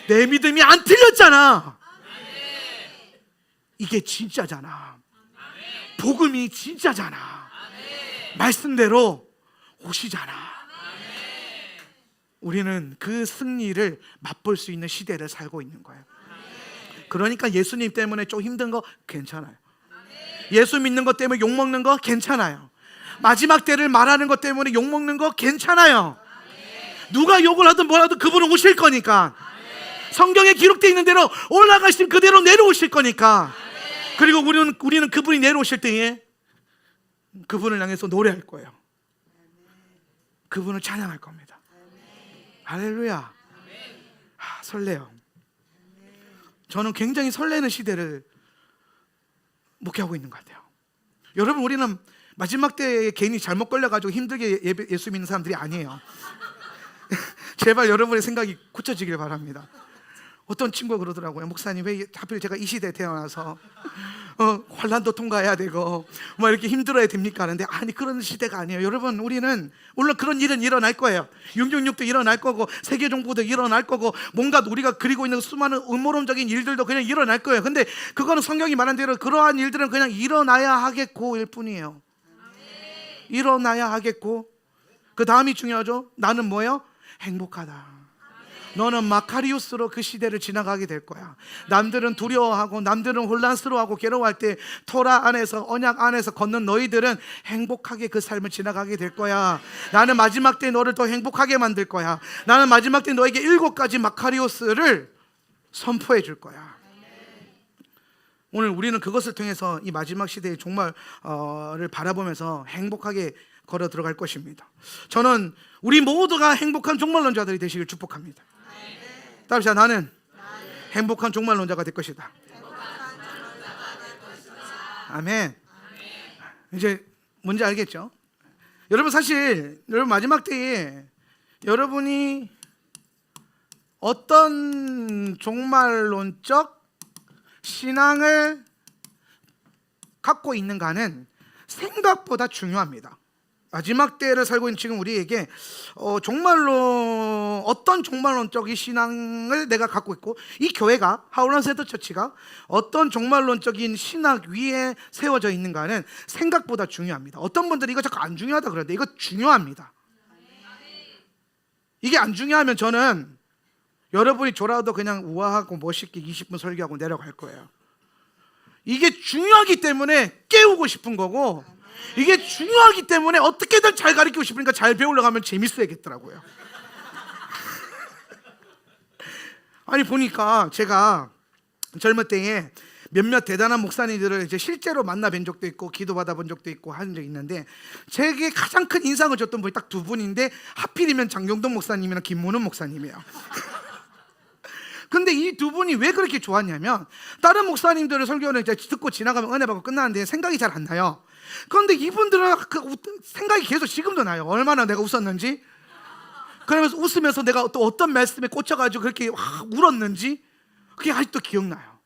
내 믿음이 안 틀렸잖아. 이게 진짜잖아. 복음이 진짜잖아. 말씀대로 오시잖아. 우리는 그 승리를 맛볼 수 있는 시대를 살고 있는 거예요. 그러니까 예수님 때문에 좀 힘든 거 괜찮아요. 예수 믿는 것 때문에 욕먹는 거 괜찮아요. 마지막 때를 말하는 것 때문에 욕먹는 거 괜찮아요. 누가 욕을 하든 뭐라든 그분은 오실 거니까. 성경에 기록되어 있는 대로 올라가신 그대로 내려오실 거니까. 그리고 우리는 그분이 내려오실 때에 그분을 향해서 노래할 거예요. 그분을 찬양할 겁니다. 할렐루야. 설레요. 저는 굉장히 설레는 시대를 목회하고 있는 것 같아요. 여러분 우리는 마지막 때에 괜히 잘못 걸려가지고 힘들게 예수 믿는 사람들이 아니에요. 제발 여러분의 생각이 굳혀지길 바랍니다. 어떤 친구가 그러더라고요. 목사님 왜 하필 제가 이 시대에 태어나서 환난도 통과해야 되고 뭐 이렇게 힘들어야 됩니까? 하는데 아니 그런 시대가 아니에요. 여러분 우리는 물론 그런 일은 일어날 거예요. 666도 일어날 거고 세계정부도 일어날 거고 뭔가 우리가 그리고 있는 수많은 음모론적인 일들도 그냥 일어날 거예요. 근데 그거는 성경이 말한 대로 그러한 일들은 그냥 일어나야 하겠고일 뿐이에요. 일어나야 하겠고 그 다음이 중요하죠. 나는 뭐예요? 행복하다. 너는 마카리우스로 그 시대를 지나가게 될 거야. 남들은 두려워하고 남들은 혼란스러워하고 괴로워할 때 토라 안에서 언약 안에서 걷는 너희들은 행복하게 그 삶을 지나가게 될 거야. 나는 마지막 때 너를 더 행복하게 만들 거야. 나는 마지막 때 너에게 7가지 마카리우스를 선포해 줄 거야. 오늘 우리는 그것을 통해서 이 마지막 시대의 종말을 바라보면서 행복하게 걸어 들어갈 것입니다. 저는 우리 모두가 행복한 종말론자들이 되시길 축복합니다. 따라서 나는 행복한 종말론자가 될 것이다. 아멘. 이제 뭔지 알겠죠? 여러분, 사실 여러분 마지막 때에 여러분이 어떤 종말론적 신앙을 갖고 있는가는 생각보다 중요합니다. 마지막 때를 살고 있는 지금 우리에게 정말로 어떤 종말론적인 신앙을 내가 갖고 있고, 이 교회가 하울란 세더 처치가 어떤 종말론적인 신학 위에 세워져 있는가는 생각보다 중요합니다. 어떤 분들이 이거 자꾸 안 중요하다 그러는데 이거 중요합니다. 이게 안 중요하면 저는 여러분이 졸아도 그냥 우아하고 멋있게 20분 설교하고 내려갈 거예요. 이게 중요하기 때문에 깨우고 싶은 거고, 이게 중요하기 때문에 어떻게든 잘 가르치고 싶으니까 잘 배우려고 하면 재밌어야겠더라고요. 아니, 보니까 제가 젊을 때에 몇몇 대단한 목사님들을 이제 실제로 만나 뵌 적도 있고 기도 받아본 적도 있고 한 적이 있는데, 제게 가장 큰 인상을 줬던 분이 딱 두 분인데, 하필이면 장경동 목사님이랑 김문훈 목사님이에요. 근데 이 두 분이 왜 그렇게 좋았냐면, 다른 목사님들의 설교는 이제 듣고 지나가면 은혜 받고 끝나는데 생각이 잘 안 나요. 그런데 이분들은 생각이 계속 지금도 나요. 얼마나 내가 웃었는지, 그러면서 웃으면서 내가 또 어떤 말씀에 꽂혀가지고 그렇게 울었는지 그게 아직도 기억나요.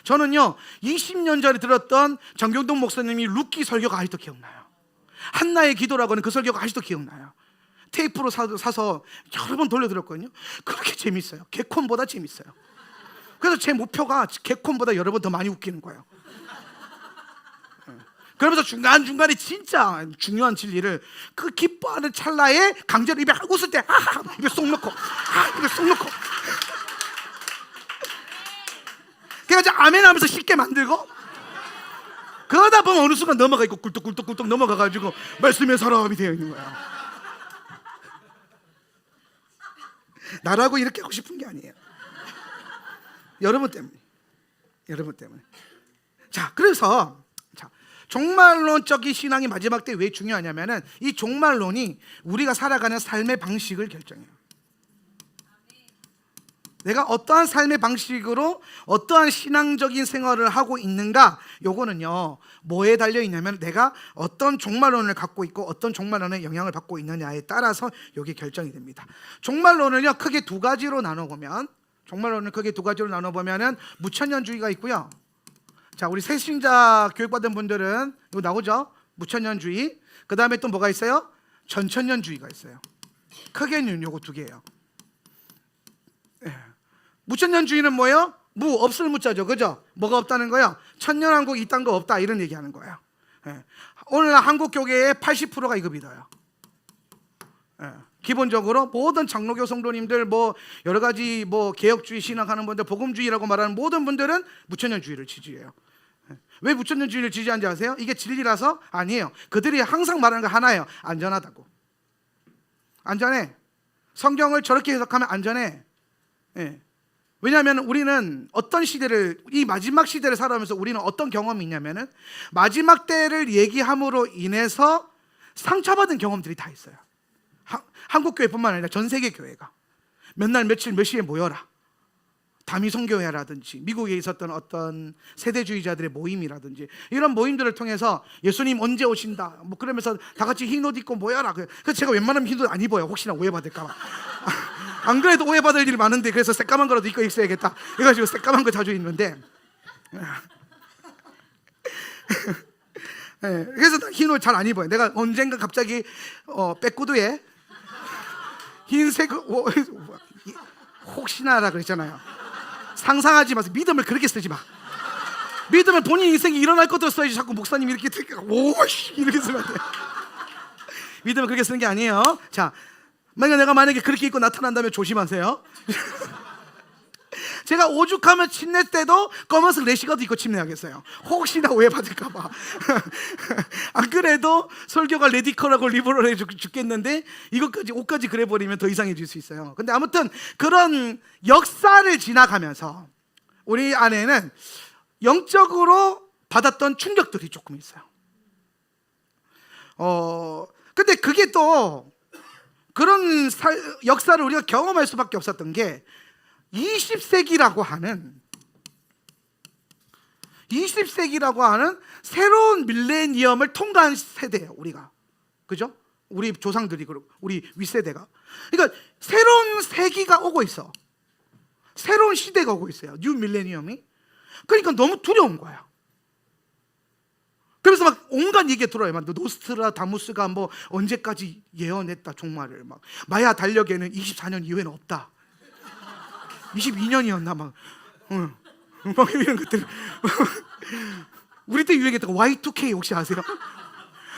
저는요 20년 전에 들었던 장경동 목사님이 룻기 설교가 아직도 기억나요. 한나의 기도라고 하는 그 설교가 아직도 기억나요. 테이프로 사서 여러 번 돌려들었거든요. 그렇게 재밌어요. 개콘보다 재밌어요. 그래서 제 목표가 개콘보다 여러 번 더 많이 웃기는 거예요. 그러면서 중간중간에 진짜 중요한 진리를 그 기뻐하는 찰나에 강제로 입에 웃을 때 입에 쏙 넣고 입에 쏙 넣고, 그래가지고 아멘 하면서 쉽게 만들고, 그러다 보면 어느 순간 넘어가 있고 꿀떡꿀떡꿀떡 넘어가가지고 말씀의 사람이 되어 있는 거야. 나라고 이렇게 하고 싶은 게 아니에요. 여러분 때문에. 자, 그래서 종말론적인 신앙이 마지막 때 왜 중요하냐면은, 이 종말론이 우리가 살아가는 삶의 방식을 결정해요. 내가 어떠한 삶의 방식으로 어떠한 신앙적인 생활을 하고 있는가, 요거는요 뭐에 달려 있냐면, 내가 어떤 종말론을 갖고 있고 어떤 종말론의 영향을 받고 있느냐에 따라서 요게 결정이 됩니다. 종말론을요 크게 두 가지로 나눠보면, 은 무천년주의가 있고요. 자, 우리 새신자 교육받은 분들은 이거 나오죠? 무천년주의. 그 다음에 또 뭐가 있어요? 전천년주의가 있어요. 크게는 요거 두 개예요. 무천년주의는 뭐예요? 없을 무자죠, 그죠? 뭐가 없다는 거예요? 천년왕국 이딴 거 없다, 이런 얘기하는 거예요. 오늘날 한국 교계의 80%가 이거 믿어요. 기본적으로 모든 장로교 성도님들, 뭐 여러 가지 뭐 개혁주의 신학하는 분들, 복음주의라고 말하는 모든 분들은 무천년주의를 지지해요. 왜 무천년주의를 지지하는지 아세요? 이게 진리라서? 아니에요. 그들이 항상 말하는 거 하나예요. 안전하다고. 안전해. 성경을 저렇게 해석하면 안전해. 왜냐하면 우리는 어떤 시대를, 이 마지막 시대를 살아가면서 우리는 어떤 경험이 있냐면은, 마지막 때를 얘기함으로 인해서 상처받은 경험들이 다 있어요. 한국 교회뿐만 아니라 전 세계 교회가 몇 날 며칠 몇 시에 모여라, 다미성교회라든지 미국에 있었던 어떤 세대주의자들의 모임이라든지, 이런 모임들을 통해서 예수님 언제 오신다 뭐 그러면서 다 같이 흰 옷 입고 모여라. 그래서 제가 웬만하면 흰 옷 안 입어요. 혹시나 오해받을까 봐. 안 그래도 오해받을 일이 많은데, 그래서 새까만 거라도 입고 있어야겠다 이래가지고 새까만 거 자주 입는데, 그래서 흰 옷 잘 안 입어요. 내가 언젠가 갑자기 백구두에 흰색 혹시나라 그랬잖아요. 상상하지 마세요. 믿음을 그렇게 쓰지 마. 믿음은 본인 인생이 일어날 것도 써야지. 자꾸 목사님이 이렇게 오씨 이렇게 쓰면 안 돼. 믿음은 그렇게 쓰는 게 아니에요. 자, 내가 만약에 그렇게 입고 나타난다면 조심하세요. 제가 오죽하면 침례 때도 검은색 레시가드 입고 침례하겠어요. 혹시나 오해받을까봐. 안 그래도 설교가 레디컬하고 리버럴해 죽겠는데, 이것까지 옷까지 그래버리면 더 이상해질 수 있어요. 근데 아무튼 그런 역사를 지나가면서 우리 안에는 영적으로 받았던 충격들이 조금 있어요. 근데 그게 또 그런 역사를 우리가 경험할 수밖에 없었던 게 20세기라고 하는 새로운 밀레니엄을 통과한 세대예요, 우리가. 그죠? 우리 조상들이, 우리 윗세대가. 그러니까 새로운 세기가 오고 있어. 새로운 시대가 오고 있어요, 뉴 밀레니엄이. 그러니까 너무 두려운 거야. 그래서 막 온갖 얘기가 들어요. 막 노스트라다무스가 뭐 언제까지 예언했다, 종말을. 막 마야 달력에는 24년 이후에는 없다. 22년이었나 막. 막 이런 것들. 우리 때 유행했던 Y2K 혹시 아세요?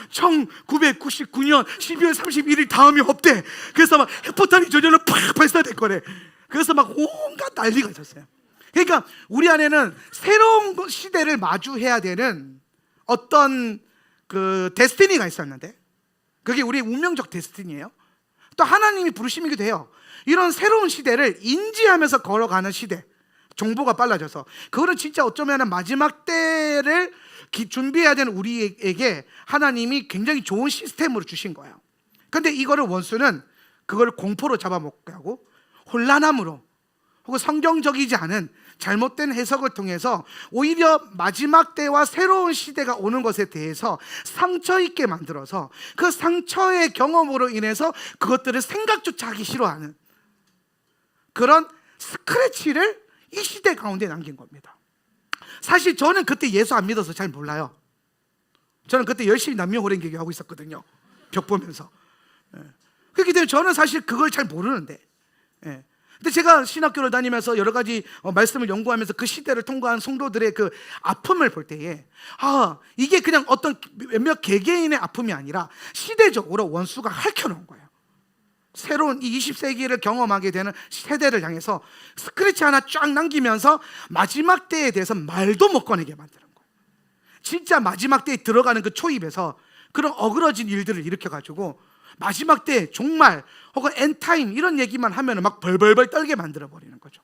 1999년 12월 31일 다음이 없대. 그래서 막 핵포탄이 저절로 팍 발사될 거래. 그래서 막 온갖 난리가 있었어요. 그러니까 우리 안에는 새로운 시대를 마주해야 되는 어떤 그 데스티니가 있었는데, 그게 우리의 운명적 데스티니예요. 또 하나님이 부르심이기도 해요. 이런 새로운 시대를 인지하면서 걸어가는 시대, 정보가 빨라져서 그거는 진짜 어쩌면 마지막 때를 준비해야 되는 우리에게 하나님이 굉장히 좋은 시스템으로 주신 거예요. 근데 이거를 원수는 그걸 공포로 잡아먹게 하고 혼란함으로 혹은 성경적이지 않은 잘못된 해석을 통해서 오히려 마지막 때와 새로운 시대가 오는 것에 대해서 상처 있게 만들어서 그 상처의 경험으로 인해서 그것들을 생각조차 하기 싫어하는 그런 스크래치를 이 시대 가운데 남긴 겁니다. 사실 저는 그때 예수 안 믿어서 잘 몰라요. 저는 그때 열심히 남녀호랭개교 하고 있었거든요, 벽 보면서. 그렇기 때문에 저는 사실 그걸 잘 모르는데, 근데 제가 신학교를 다니면서 여러 가지 말씀을 연구하면서 그 시대를 통과한 성도들의 그 아픔을 볼 때에, 이게 그냥 어떤 몇몇 개개인의 아픔이 아니라 시대적으로 원수가 핥혀놓은 거예요. 새로운 이 20세기를 경험하게 되는 세대를 향해서 스크래치 하나 쫙 남기면서 마지막 때에 대해서 말도 못 꺼내게 만드는 거예요. 진짜 마지막 때에 들어가는 그 초입에서 그런 어그러진 일들을 일으켜가지고 마지막 때 종말 혹은 엔타임 이런 얘기만 하면 막 벌벌벌 떨게 만들어버리는 거죠.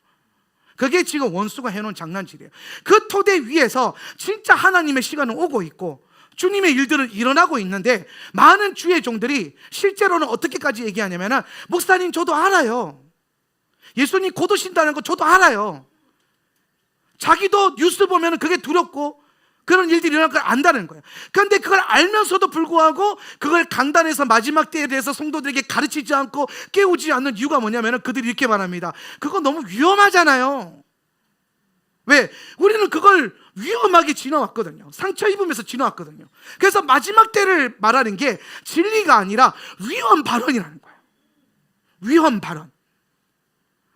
그게 지금 원수가 해놓은 장난질이에요. 그 토대 위에서 진짜 하나님의 시간은 오고 있고 주님의 일들은 일어나고 있는데, 많은 주의 종들이 실제로는 어떻게까지 얘기하냐면, 목사님 저도 알아요, 예수님 곧 오신다는 거 저도 알아요. 자기도 뉴스 보면 그게 두렵고 그런 일들이 일어날 걸 안다는 거예요. 그런데 그걸 알면서도 불구하고 그걸 강단에서 마지막 때에 대해서 성도들에게 가르치지 않고 깨우지 않는 이유가 뭐냐면, 그들이 이렇게 말합니다. 그거 너무 위험하잖아요. 왜? 우리는 그걸 위험하게 지나왔거든요. 상처 입으면서 지나왔거든요. 그래서 마지막 때를 말하는 게 진리가 아니라 위험 발언이라는 거예요. 위험 발언.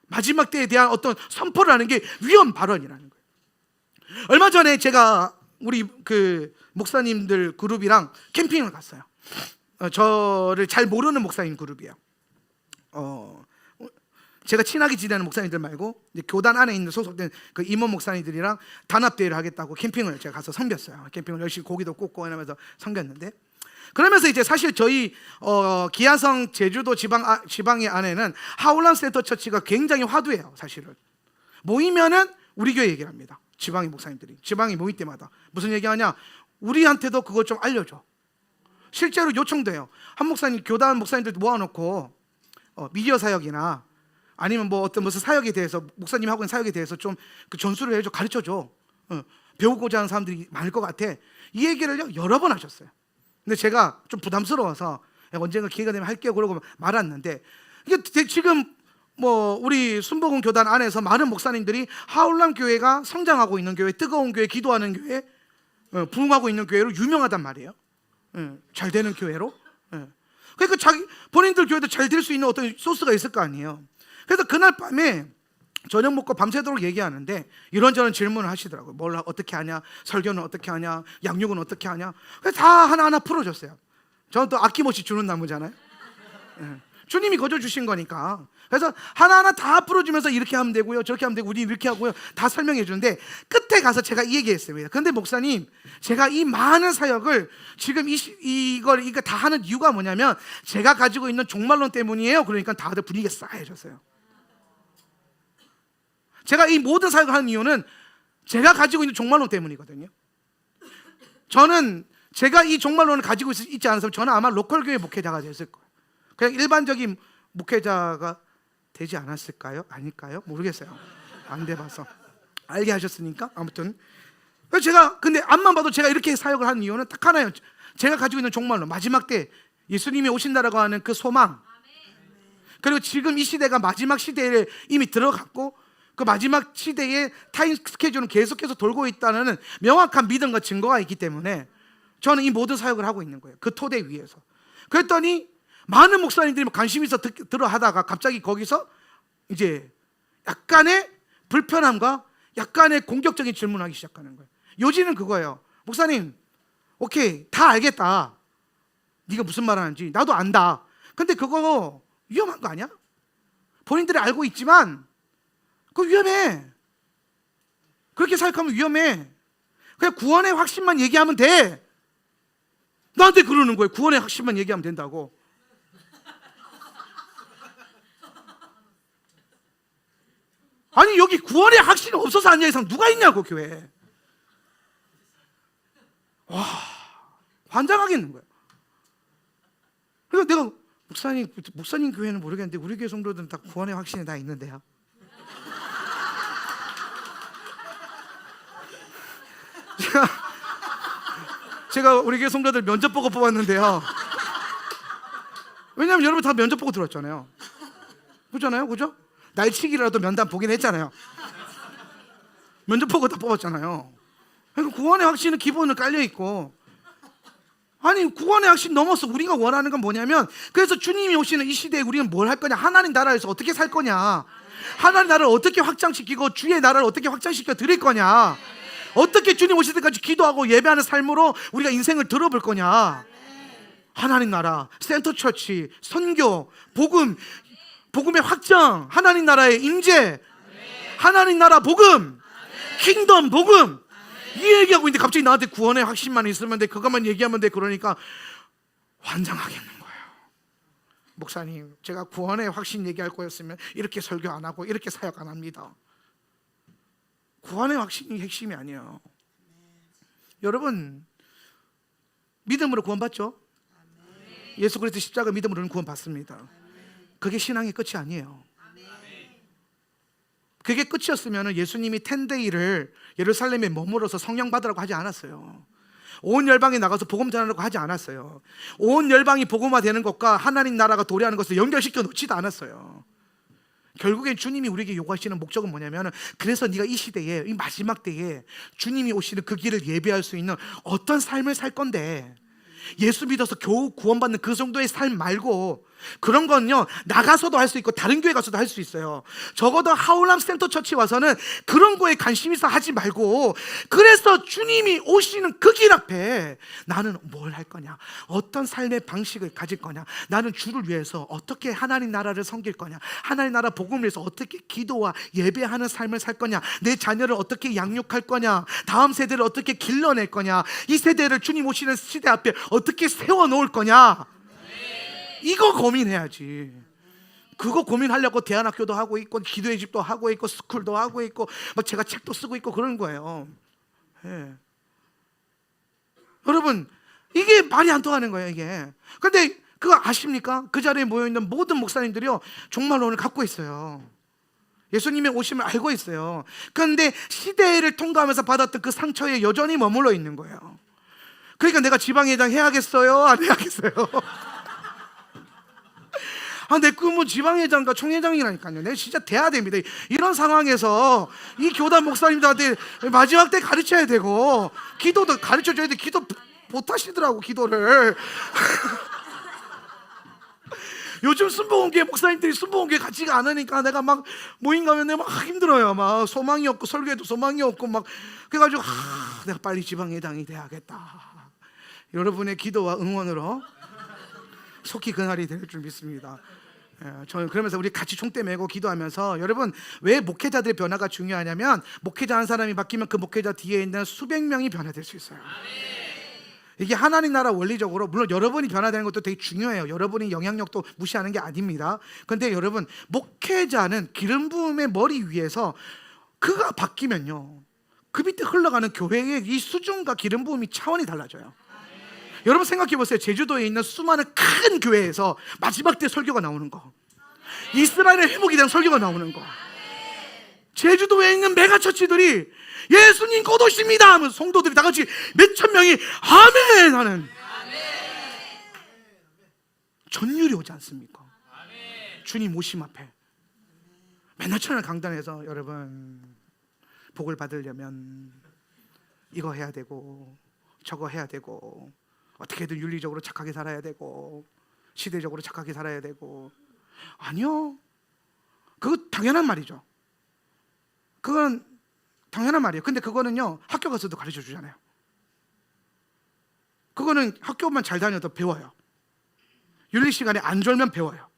마지막 때에 대한 어떤 선포를 하는 게 위험 발언이라는 거예요. 얼마 전에 제가 우리 그 목사님들 그룹이랑 캠핑을 갔어요. 저를 잘 모르는 목사님 그룹이에요. 제가 친하게 지내는 목사님들 말고 이제 교단 안에 있는 소속된 그 임원 목사님들이랑 단합대회를 하겠다고 캠핑을 제가 가서 섬겼어요. 캠핑을 열심히 고기도 굽고 이러면서 섬겼는데, 그러면서 이제 사실 저희 기아성 제주도 지방의 안에는 하울람 센터 처치가 굉장히 화두예요. 사실은 모이면은 우리 교회 얘기를 합니다. 지방의 목사님들이 지방이 모일 때마다 무슨 얘기하냐, 우리한테도 그거 좀 알려줘. 실제로 요청돼요. 한 목사님, 교단 목사님들 모아놓고 미디어 사역이나 아니면 뭐 어떤 무슨 사역에 대해서, 목사님 하고 있는 사역에 대해서 좀 그 전수를 해줘, 가르쳐줘. 배우고자 하는 사람들이 많을 것 같아. 이 얘기를 여러 번 하셨어요. 근데 제가 좀 부담스러워서 언젠가 기회가 되면 할게요 그러고 말았는데, 이게 지금 뭐 우리 순복음 교단 안에서 많은 목사님들이 하울람 교회가 성장하고 있는 교회, 뜨거운 교회, 기도하는 교회, 부흥하고 있는 교회로 유명하단 말이에요. 잘 되는 교회로. 그러니까 자기 본인들 교회도 잘 될 수 있는 어떤 소스가 있을 거 아니에요. 그래서 그날 밤에 저녁 먹고 밤새도록 얘기하는데 이런저런 질문을 하시더라고요. 뭘 어떻게 하냐, 설교는 어떻게 하냐, 양육은 어떻게 하냐. 그래서 다 하나하나 풀어줬어요. 저는 또 아낌없이 주는 나무잖아요. 주님이 거저 주신 거니까. 그래서 하나하나 다 풀어주면서 이렇게 하면 되고요, 저렇게 하면 되고, 우리 이렇게 하고요, 다 설명해 주는데 끝에 가서 제가 이 얘기했습니다. 근데 목사님, 제가 이 많은 사역을 지금 이걸 다 하는 이유가 뭐냐면 제가 가지고 있는 종말론 때문이에요. 그러니까 다들 분위기가 싸해졌어요. 제가 이 모든 사역을 하는 이유는 제가 가지고 있는 종말론 때문이거든요. 저는 제가 이 종말론을 가지고 있지 않았으면 저는 아마 로컬 교회 목회자가 됐을 거예요. 그냥 일반적인 목회자가 되지 않았을까요? 아닐까요? 모르겠어요. 안 돼봐서. 알게 하셨으니까. 아무튼 그래서 제가 근데 앞만 봐도 제가 이렇게 사역을 하는 이유는 딱 하나예요. 제가 가지고 있는 종말론, 마지막 때 예수님이 오신다라고 하는 그 소망, 그리고 지금 이 시대가 마지막 시대에 이미 들어갔고 그 마지막 시대의 타임 스케줄은 계속해서 돌고 있다는 명확한 믿음과 증거가 있기 때문에 저는 이 모든 사역을 하고 있는 거예요. 그 토대 위에서. 그랬더니 많은 목사님들이 관심 있어 들어 하다가 갑자기 거기서 이제 약간의 불편함과 약간의 공격적인 질문을 하기 시작하는 거예요. 요지는 그거예요. 목사님, 오케이, 다 알겠다. 네가 무슨 말 하는지 나도 안다. 근데 그거 위험한 거 아니야? 본인들이 알고 있지만 그거 위험해. 그렇게 생각하면 위험해. 그냥 구원의 확신만 얘기하면 돼. 나한테 그러는 거예요. 구원의 확신만 얘기하면 된다고. 아니 여기 구원의 확신이 없어서 앉아 있는 사람 누가 있냐고 교회에. 와, 환장하겠는 거예요. 그래서 내가 목사님 교회는 모르겠는데 우리 교회 성도들은 다 구원의 확신이 다 있는데요. 제가 우리 교회 성도들 면접 보고 뽑았는데요. 왜냐하면 여러분 다 면접 보고 들어왔잖아요. 그렇잖아요, 그죠? 날치기라도 면담 보긴 했잖아요. 면접 보고 다 뽑았잖아요. 그러니까 구원의 확신은 기본은 깔려 있고, 아니 구원의 확신 넘어서 우리가 원하는 건 뭐냐면, 그래서 주님이 오시는 이 시대에 우리는 뭘 할 거냐, 하나님 나라에서 어떻게 살 거냐, 하나님 나라를 어떻게 확장시키고 주의 나라를 어떻게 확장시켜 드릴 거냐, 어떻게 주님 오실 때까지 기도하고 예배하는 삶으로 우리가 인생을 들어볼 거냐. 하나님 나라, 센터처치, 선교, 복음의 확장, 하나님 나라의 임재, 하나님 나라 복음, 킹덤 복음, 이 얘기하고 있는데 갑자기 나한테 구원의 확신만 있으면 돼, 그것만 얘기하면 돼, 그러니까 환장하겠는 거예요. 목사님, 제가 구원의 확신 얘기할 거였으면 이렇게 설교 안 하고 이렇게 사역 안 합니다. 구원의 확신이 핵심이 아니에요. 여러분, 믿음으로 구원받죠? 예수 그리스도 십자가 믿음으로는 구원받습니다. 그게 신앙의 끝이 아니에요. 그게 끝이었으면 예수님이 10데이를 예루살렘에 머물러서 성령 받으라고 하지 않았어요. 온 열방에 나가서 복음 전하라고 하지 않았어요. 온 열방이 복음화 되는 것과 하나님 나라가 도래하는 것을 연결시켜 놓지도 않았어요. 결국엔 주님이 우리에게 요구하시는 목적은 뭐냐면, 그래서 네가 이 시대에, 이 마지막 때에 주님이 오시는 그 길을 예배할 수 있는 어떤 삶을 살 건데, 예수 믿어서 겨우 구원받는 그 정도의 삶 말고, 그런 건요 나가서도 할 수 있고 다른 교회 가서도 할 수 있어요. 적어도 하울람 센터 처치 와서는 그런 거에 관심 있어 하지 말고, 그래서 주님이 오시는 그 길 앞에 나는 뭘 할 거냐, 어떤 삶의 방식을 가질 거냐, 나는 주를 위해서 어떻게 하나님 나라를 섬길 거냐, 하나님 나라 복음을 위해서 어떻게 기도와 예배하는 삶을 살 거냐, 내 자녀를 어떻게 양육할 거냐, 다음 세대를 어떻게 길러낼 거냐, 이 세대를 주님 오시는 시대 앞에 어떻게 세워놓을 거냐, 이거 고민해야지. 그거 고민하려고 대안학교도 하고 있고 기도의 집도 하고 있고 스쿨도 하고 있고 막 제가 책도 쓰고 있고 그런 거예요. 예. 여러분, 이게 말이 안 통하는 거예요, 이게. 근데 그거 아십니까? 그 자리에 모여있는 모든 목사님들이요 종말론을 갖고 있어요. 예수님의 오심을 알고 있어요. 그런데 시대를 통과하면서 받았던 그 상처에 여전히 머물러 있는 거예요. 그러니까 내가 지방회장 해야겠어요? 안 해야겠어요? 내 꿈은 지방회장과 총회장이라니까요. 내가 진짜 돼야 됩니다. 이런 상황에서 이 교단 목사님들한테 마지막 때 가르쳐야 되고, 기도도 가르쳐줘야 돼. 기도 못하시더라고, 기도를. 요즘 순복음교회 목사님들이 순복음교회 같지가 않으니까 내가 막 모임 가면 내가 막 힘들어요. 막 소망이 없고 설교에도 소망이 없고 막 그래가지고 내가 빨리 지방회장이 돼야겠다. 여러분의 기도와 응원으로 속히 그날이 될 줄 믿습니다. 저는 그러면서 우리 같이 총대 메고 기도하면서, 여러분 왜 목회자들의 변화가 중요하냐면, 목회자 한 사람이 바뀌면 그 목회자 뒤에 있는 수백 명이 변화될 수 있어요. 이게 하나님 나라 원리적으로, 물론 여러분이 변화되는 것도 되게 중요해요. 여러분이 영향력도 무시하는 게 아닙니다. 그런데 여러분, 목회자는 기름 부음의 머리 위에서 그가 바뀌면요 그 밑에 흘러가는 교회의 이 수준과 기름 부음이 차원이 달라져요. 여러분 생각해 보세요. 제주도에 있는 수많은 큰 교회에서 마지막 때 설교가 나오는 거, 이스라엘의 회복에 대한 설교가 나오는 거, 제주도에 있는 메가처치들이 예수님 곧 오십니다 하면서 성도들이 다 같이 몇천 명이 아멘 하는 전율이 오지 않습니까? 주님 오심 앞에 맨날 천을 강단에서 여러분 복을 받으려면 이거 해야 되고 저거 해야 되고 어떻게든 윤리적으로 착하게 살아야 되고 시대적으로 착하게 살아야 되고, 아니요, 그거 당연한 말이죠. 그건 당연한 말이에요. 근데 그거는요 학교 가서도 가르쳐 주잖아요. 그거는 학교만 잘 다녀도 배워요. 윤리 시간에 안 졸면 배워요.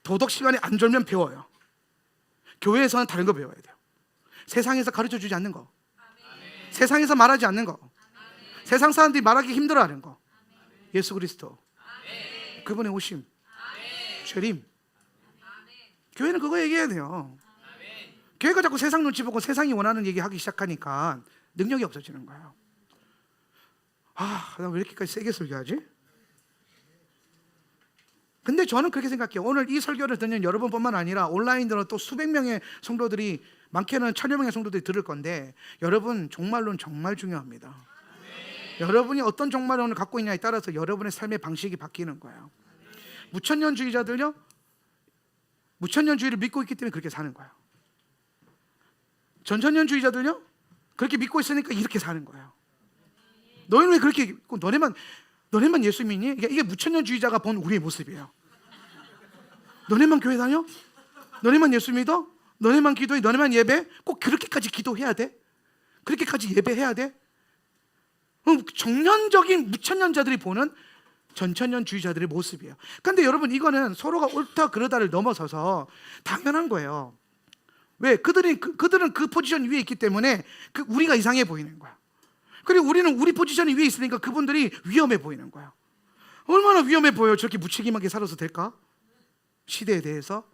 도덕 시간에 안 졸면 배워요. 교회에서는 다른 거 배워야 돼요. 세상에서 가르쳐 주지 않는 거, 세상에서 말하지 않는 거, 세상 사람들이 말하기 힘들어하는 거, 예수 그리스도, 그분의 오심, 재림. 교회는 그거 얘기해야 돼요. 교회가 자꾸 세상 눈치 보고 세상이 원하는 얘기 하기 시작하니까 능력이 없어지는 거예요. 아, 나 왜 이렇게까지 세게 설교하지? 근데 저는 그렇게 생각해요. 오늘 이 설교를 듣는 여러분뿐만 아니라 온라인으로 또 수백 명의 성도들이, 많게는 1000여 명의 성도들이 들을 건데, 여러분 종말론 정말 중요합니다. 여러분이 어떤 종말론을 갖고 있냐에 따라서 여러분의 삶의 방식이 바뀌는 거예요. 무천년주의자들요, 무천년주의를 믿고 있기 때문에 그렇게 사는 거예요. 전천년주의자들요, 그렇게 믿고 있으니까 이렇게 사는 거예요. 너희는 왜 그렇게 믿고 너네만 예수 믿니? 이게 무천년주의자가 본 우리의 모습이에요. 너네만 교회 다녀? 너네만 예수 믿어? 너네만 기도해? 너네만 예배? 꼭 그렇게까지 기도해야 돼? 그렇게까지 예배해야 돼? 정년적인 무천년자들이 보는 전천년주의자들의 모습이에요. 근데 여러분, 이거는 서로가 옳다 그러다를 넘어서서 당연한 거예요. 왜? 그들은 그 포지션 위에 있기 때문에 우리가 이상해 보이는 거야. 그리고 우리는 우리 포지션 위에 있으니까 그분들이 위험해 보이는 거야. 얼마나 위험해 보여요. 저렇게 무책임하게 살아서 될까? 시대에 대해서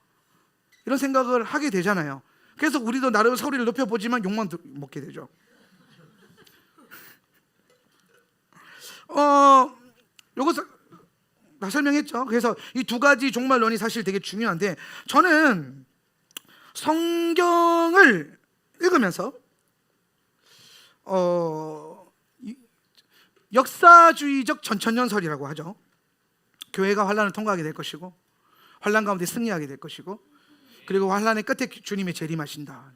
이런 생각을 하게 되잖아요. 그래서 우리도 나름 소리를 높여보지만 욕만 먹게 되죠. 요거 다 설명했죠. 그래서 이 두 가지 종말론이 사실 되게 중요한데, 저는 성경을 읽으면서 역사주의적 전천년설이라고 하죠. 교회가 환란을 통과하게 될 것이고, 환란 가운데 승리하게 될 것이고, 그리고 환란의 끝에 주님이 재림하신다.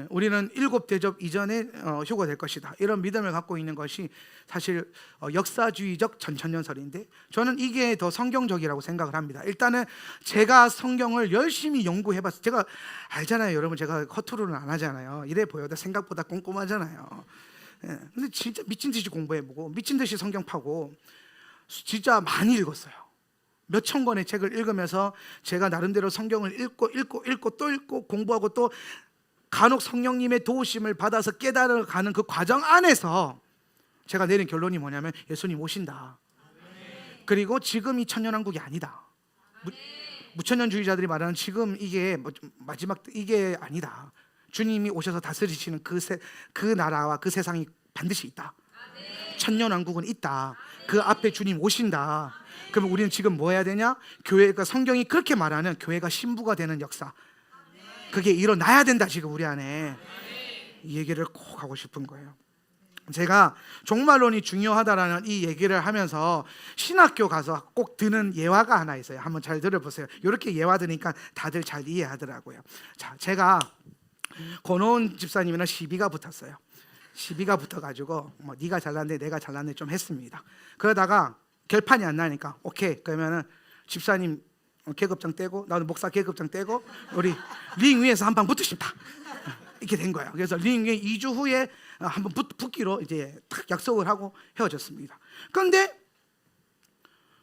우리는 일곱 대접 이전에 휴거될 것이다. 이런 믿음을 갖고 있는 것이 사실 역사주의적 전천년설인데, 저는 이게 더 성경적이라고 생각을 합니다. 일단은 제가 성경을 열심히 연구해봤어요. 제가 알잖아요, 여러분. 제가 허투루는 안 하잖아요. 이래 보여도 생각보다 꼼꼼하잖아요. 근데 진짜 미친 듯이 공부해보고 미친 듯이 성경 파고 진짜 많이 읽었어요. 몇천 권의 책을 읽으면서 제가 나름대로 성경을 읽고 또 읽고 공부하고, 또 간혹 성령님의 도우심을 받아서 깨달아가는 그 과정 안에서 제가 내린 결론이 뭐냐면, 예수님 오신다. 그리고 지금 이 천년왕국이 아니다. 무천년주의자들이 말하는 지금 이게 마지막 이게 아니다. 주님이 오셔서 다스리시는 그 나라와 그 세상이 반드시 있다. 천년왕국은 있다. 그 앞에 주님 오신다. 그러면 우리는 지금 뭐 해야 되냐? 교회가, 성경이 그렇게 말하는 교회가 신부가 되는 역사, 그게 일어나야 된다. 지금 우리 안에 이 얘기를 꼭 하고 싶은 거예요. 제가 종말론이 중요하다라는 이 얘기를 하면서 신학교 가서 꼭 드는 예화가 하나 있어요. 한번 잘 들어보세요. 이렇게 예화 드니까 다들 잘 이해하더라고요. 자, 제가 권호은 집사님이랑 시비가 붙었어요. 시비가 붙어가지고 뭐 네가 잘났네 내가 잘났네 좀 했습니다. 그러다가 결판이 안 나니까 오케이, 그러면은 집사님 계급장 떼고 나도 목사 계급장 떼고 우리 링 위에서 한 방 붙으십니다. 이렇게 된 거예요. 그래서 링 위에 2주 후에 한번 붙기로 이제 딱 약속을 하고 헤어졌습니다. 그런데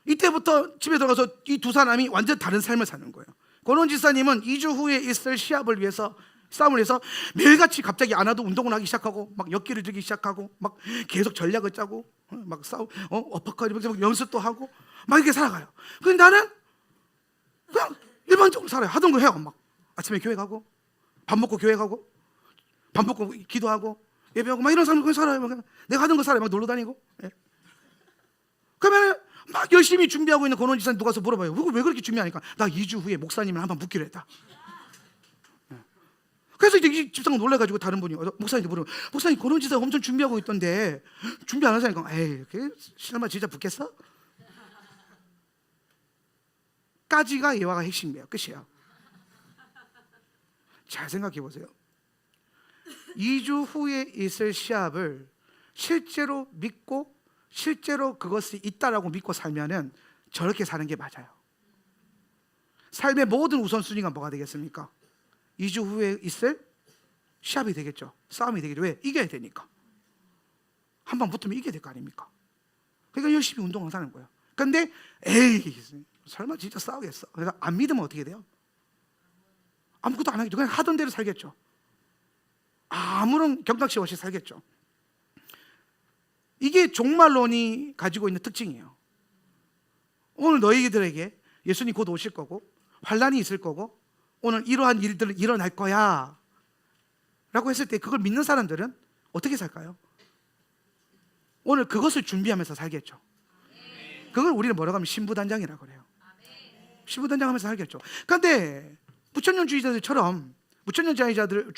이때부터 집에 들어가서 이 두 사람이 완전 다른 삶을 사는 거예요. 권원 지사님은 2주 후에 있을 시합을 위해서, 싸움을 해서 매일같이 갑자기 안 와도 운동을 하기 시작하고, 막 역기를 들기 시작하고, 막 계속 전략을 짜고, 막 어퍼컷 연습도 하고 막 이렇게 살아가요. 근데 나는 그냥 일반적으로 살아요. 하던 거 해요. 막 아침에 교회 가고, 밥 먹고 교회 가고, 밥 먹고 기도하고 예배하고 막 이런 삶을 그냥 살아요. 막 내가 하던 거 살아요. 막 놀러 다니고. 예. 그러면 막 열심히 준비하고 있는 권원지사님 누가 와서 물어봐요. 왜 그렇게 준비하니까 나 2주 후에 목사님을 한번 묻기로 했다. 그래서 이제 이 집사가 놀래가지고 다른 분이 목사님한테 물어요. 목사님 권원지사 엄청 준비하고 있던데 준비 안 하자니까 에이 신랑만 진짜 붙겠어? 까지가 예화가 핵심이에요. 끝이에요. 잘 생각해 보세요. 2주 후에 있을 시합을 실제로 믿고 실제로 그것이 있다라고 믿고 살면은 저렇게 사는 게 맞아요. 삶의 모든 우선순위가 뭐가 되겠습니까? 2주 후에 있을 시합이 되겠죠. 싸움이 되겠죠. 왜? 이겨야 되니까. 한 번 붙으면 이겨야 될 거 아닙니까? 그러니까 열심히 운동을 사는 거예요. 근데 에이 설마 진짜 싸우겠어. 그래서 안 믿으면 어떻게 돼요? 아무것도 안 하겠죠. 그냥 하던 대로 살겠죠. 아무런 경각심 없이 살겠죠. 이게 종말론이 가지고 있는 특징이에요. 오늘 너희들에게 예수님 곧 오실 거고 환난이 있을 거고 오늘 이러한 일들은 일어날 거야 라고 했을 때 그걸 믿는 사람들은 어떻게 살까요? 오늘 그것을 준비하면서 살겠죠. 그걸 우리는 뭐라고 하면 신부단장이라고 그래요. 신부단장하면서 살겠죠. 그런데 무천년주의자들처럼 무천년주의자들을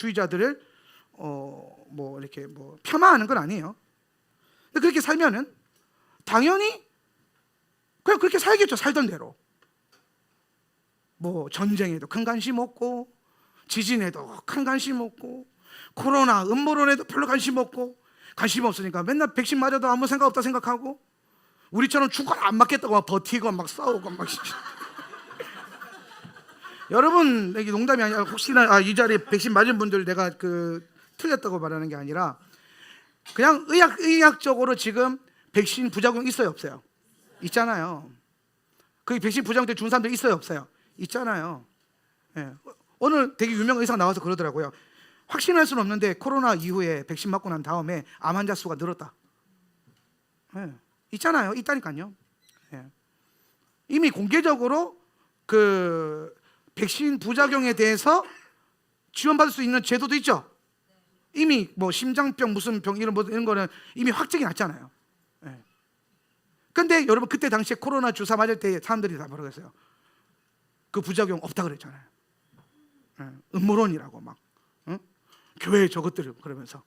이렇게 폄하하는 건 아니에요. 근데 그렇게 살면은 당연히 그냥 그렇게 살겠죠. 살던 대로. 전쟁에도 큰 관심 없고 지진에도 큰 관심 없고 코로나 음모론에도 별로 관심 없고 관심 없으니까 맨날 백신 맞아도 아무 생각 없다 생각하고 우리처럼 죽어 안 맞겠다고 막 버티고 막 싸우고 막 여러분 이게 농담이 아니라 혹시나 이 자리에 백신 맞은 분들 내가 틀렸다고 말하는 게 아니라 그냥 의학적으로 지금 백신 부작용 있어요 없어요? 있잖아요. 그 백신 부작용 때 준 사람들 있어요 없어요? 있잖아요. 예. 오늘 되게 유명한 의사가 나와서 그러더라고요. 확신할 수는 없는데 코로나 이후에 백신 맞고 난 다음에 암 환자 수가 늘었다. 예. 있잖아요. 있다니까요. 예. 이미 공개적으로 그 백신 부작용에 대해서 지원받을 수 있는 제도도 있죠. 이미 심장병 무슨 병 이런 거는 이미 확정이 났잖아요. 예. 근데 여러분 그때 당시에 코로나 주사 맞을 때 사람들이 다 뭐라고 했어요? 그 부작용 없다 그랬잖아요. 예. 음모론이라고 막 교회 저것들을 그러면서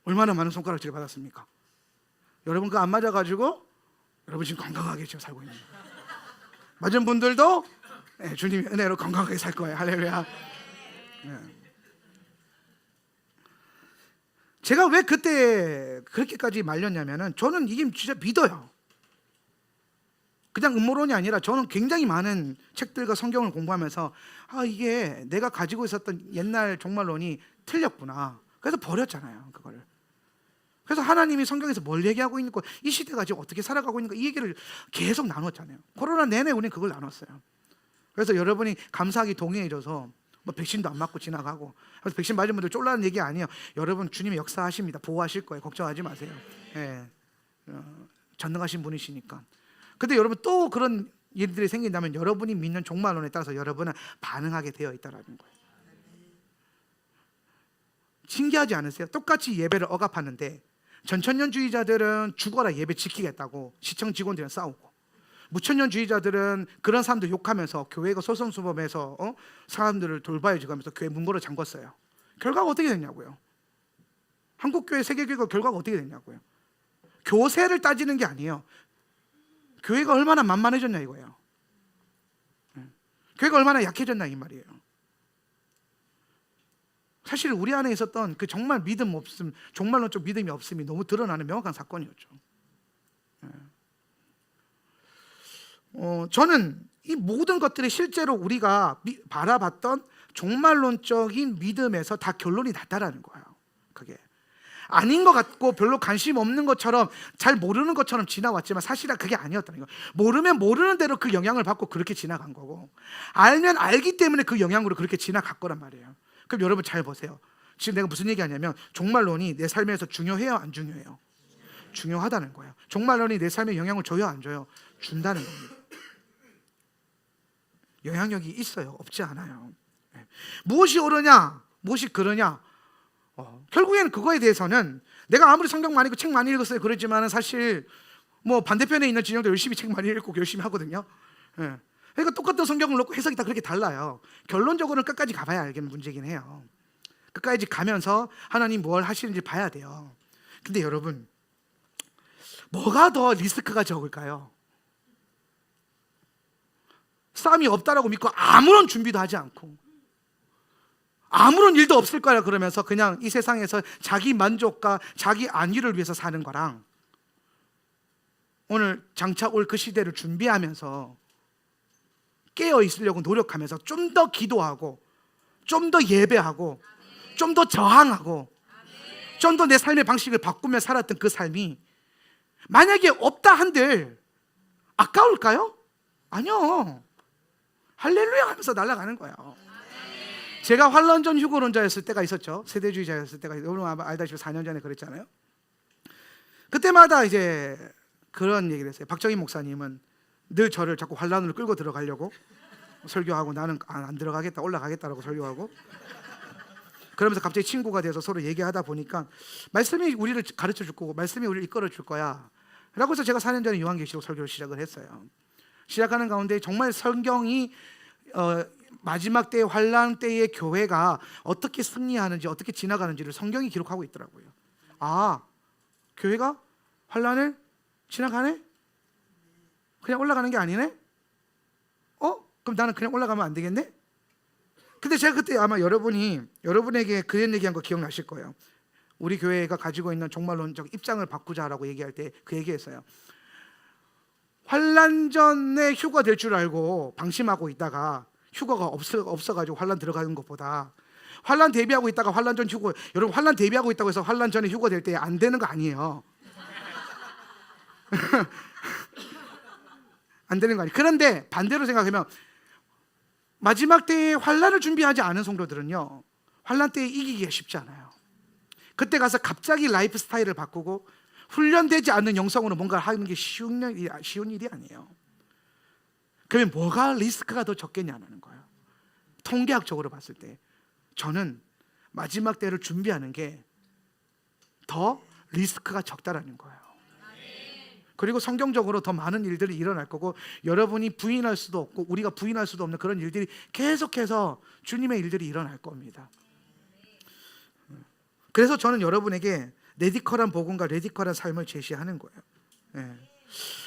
얼마나 많은 손가락질을 받았습니까? 여러분 그거 안 맞아가지고 여러분 지금 건강하게 지금 살고 있는 거예요. 맞은 분들도 주님의 은혜로 건강하게 살 거예요. 할렐루야. 제가 왜 그때 그렇게까지 말렸냐면은 저는 이게 진짜 믿어요. 그냥 음모론이 아니라 저는 굉장히 많은 책들과 성경을 공부하면서 이게 내가 가지고 있었던 옛날 종말론이 틀렸구나. 그래서 버렸잖아요, 그거를. 그래서 하나님이 성경에서 뭘 얘기하고 있는 거, 이 시대가 지금 어떻게 살아가고 있는 거, 이 얘기를 계속 나눴잖아요. 코로나 내내 우리는 그걸 나눴어요. 그래서 여러분이 감사하게 동의해줘서 백신도 안 맞고 지나가고, 그래서 백신 맞은 분들 쫄라는 얘기 아니에요. 여러분 주님이 역사하십니다. 보호하실 거예요. 걱정하지 마세요. 예. 전능하신 분이시니까. 근데 여러분 또 그런 일들이 생긴다면 여러분이 믿는 종말론에 따라서 여러분은 반응하게 되어 있다는 거예요. 신기하지 않으세요? 똑같이 예배를 억압하는데 전천년주의자들은 죽어라 예배 지키겠다고 시청 직원들이랑 싸우고, 무천년주의자들은 그런 사람들 욕하면서 교회가 솔선수범해서 사람들을 돌봐야지 하면서 교회 문고를 잠궜어요. 결과가 어떻게 됐냐고요? 한국교회 세계교회가 결과가 어떻게 됐냐고요? 교세를 따지는 게 아니에요. 교회가 얼마나 만만해졌냐 이거예요. 교회가 얼마나 약해졌나 이 말이에요. 사실 우리 안에 있었던 그 정말 믿음 없음, 종말론적 믿음이 없음이 너무 드러나는 명확한 사건이었죠. 저는 이 모든 것들이 실제로 우리가 바라봤던 종말론적인 믿음에서 다 결론이 났다라는 거예요. 그게 아닌 것 같고 별로 관심 없는 것처럼 잘 모르는 것처럼 지나왔지만 사실은 그게 아니었다는 거예요. 모르면 모르는 대로 그 영향을 받고 그렇게 지나간 거고, 알면 알기 때문에 그 영향으로 그렇게 지나갈 거란 말이에요. 그럼 여러분 잘 보세요. 지금 내가 무슨 얘기하냐면 종말론이 내 삶에서 중요해요 안 중요해요? 중요하다는 거예요. 종말론이 내 삶에 영향을 줘요 안 줘요? 준다는 겁니다. 영향력이 있어요 없지 않아요. 무엇이 옳으냐 무엇이 그러냐, 결국에는 그거에 대해서는 내가 아무리 성경 많이 읽고 책 많이 읽었어요 그러지만 사실 뭐 반대편에 있는 진영도 열심히 책 많이 읽고 열심히 하거든요. 예. 그러니까 똑같은 성경을 놓고 해석이 다 그렇게 달라요. 결론적으로는 끝까지 가봐야 알겠는 문제긴 해요. 끝까지 가면서 하나님 뭘 하시는지 봐야 돼요. 근데 여러분, 뭐가 더 리스크가 적을까요? 싸움이 없다라고 믿고 아무런 준비도 하지 않고 아무런 일도 없을 거야 그러면서 그냥 이 세상에서 자기 만족과 자기 안위를 위해서 사는 거랑, 오늘 장차 올 그 시대를 준비하면서 깨어 있으려고 노력하면서 좀 더 기도하고 좀 더 예배하고 좀 더 저항하고 좀 더 내 삶의 방식을 바꾸며 살았던 그 삶이 만약에 없다 한들 아까울까요? 아니요. 할렐루야 하면서 날아가는 거예요. 제가 환란전 휴거론자였을 때가 있었죠. 세대주의자였을 때가, 여러분 아마 알다시피 4년 전에 그랬잖아요. 그때마다 이제 그런 얘기를 했어요. 박정희 목사님은 늘 저를 자꾸 환란으로 끌고 들어가려고 설교하고, 나는 안 들어가겠다, 올라가겠다라고 설교하고, 그러면서 갑자기 친구가 돼서 서로 얘기하다 보니까 말씀이 우리를 가르쳐 줄 거고 말씀이 우리를 이끌어 줄 거야 라고 해서 제가 4년 전에 요한계시록 설교를 시작을 했어요. 시작하는 가운데 정말 성경이 마지막 때의 환란 때의 교회가 어떻게 승리하는지, 어떻게 지나가는지를 성경이 기록하고 있더라고요. 아, 교회가 환란을 지나가네? 그냥 올라가는 게 아니네? 그럼 나는 그냥 올라가면 안 되겠네? 근데 제가 그때 아마 여러분에게 그런 얘기한 거 기억나실 거예요. 우리 교회가 가지고 있는 종말론적 입장을 바꾸자라고 얘기할 때 그 얘기했어요. 환란 전에 휴가 될 줄 알고 방심하고 있다가 휴가가 없어가지고 환란 들어가는 것보다, 환란 대비하고 있다가 환란 전 휴가, 여러분 환란 대비하고 있다고 해서 환란 전에 휴가 될 때 안 되는 거 아니에요. 안 되는 거 아니에요. 그런데 반대로 생각하면 마지막 때에 환란을 준비하지 않은 성도들은요, 환란 때에 이기기가 쉽지 않아요. 그때 가서 갑자기 라이프 스타일을 바꾸고 훈련되지 않는 영성으로 뭔가를 하는 게 쉬운 일이 아니에요. 그러면 뭐가 리스크가 더 적겠냐는 거예요. 통계학적으로 봤을 때 저는 마지막 때를 준비하는 게 더 리스크가 적다라는 거예요. 그리고 성경적으로 더 많은 일들이 일어날 거고, 여러분이 부인할 수도 없고 우리가 부인할 수도 없는 그런 일들이 계속해서 주님의 일들이 일어날 겁니다. 그래서 저는 여러분에게 레디컬한 복음과 레디컬한 삶을 제시하는 거예요.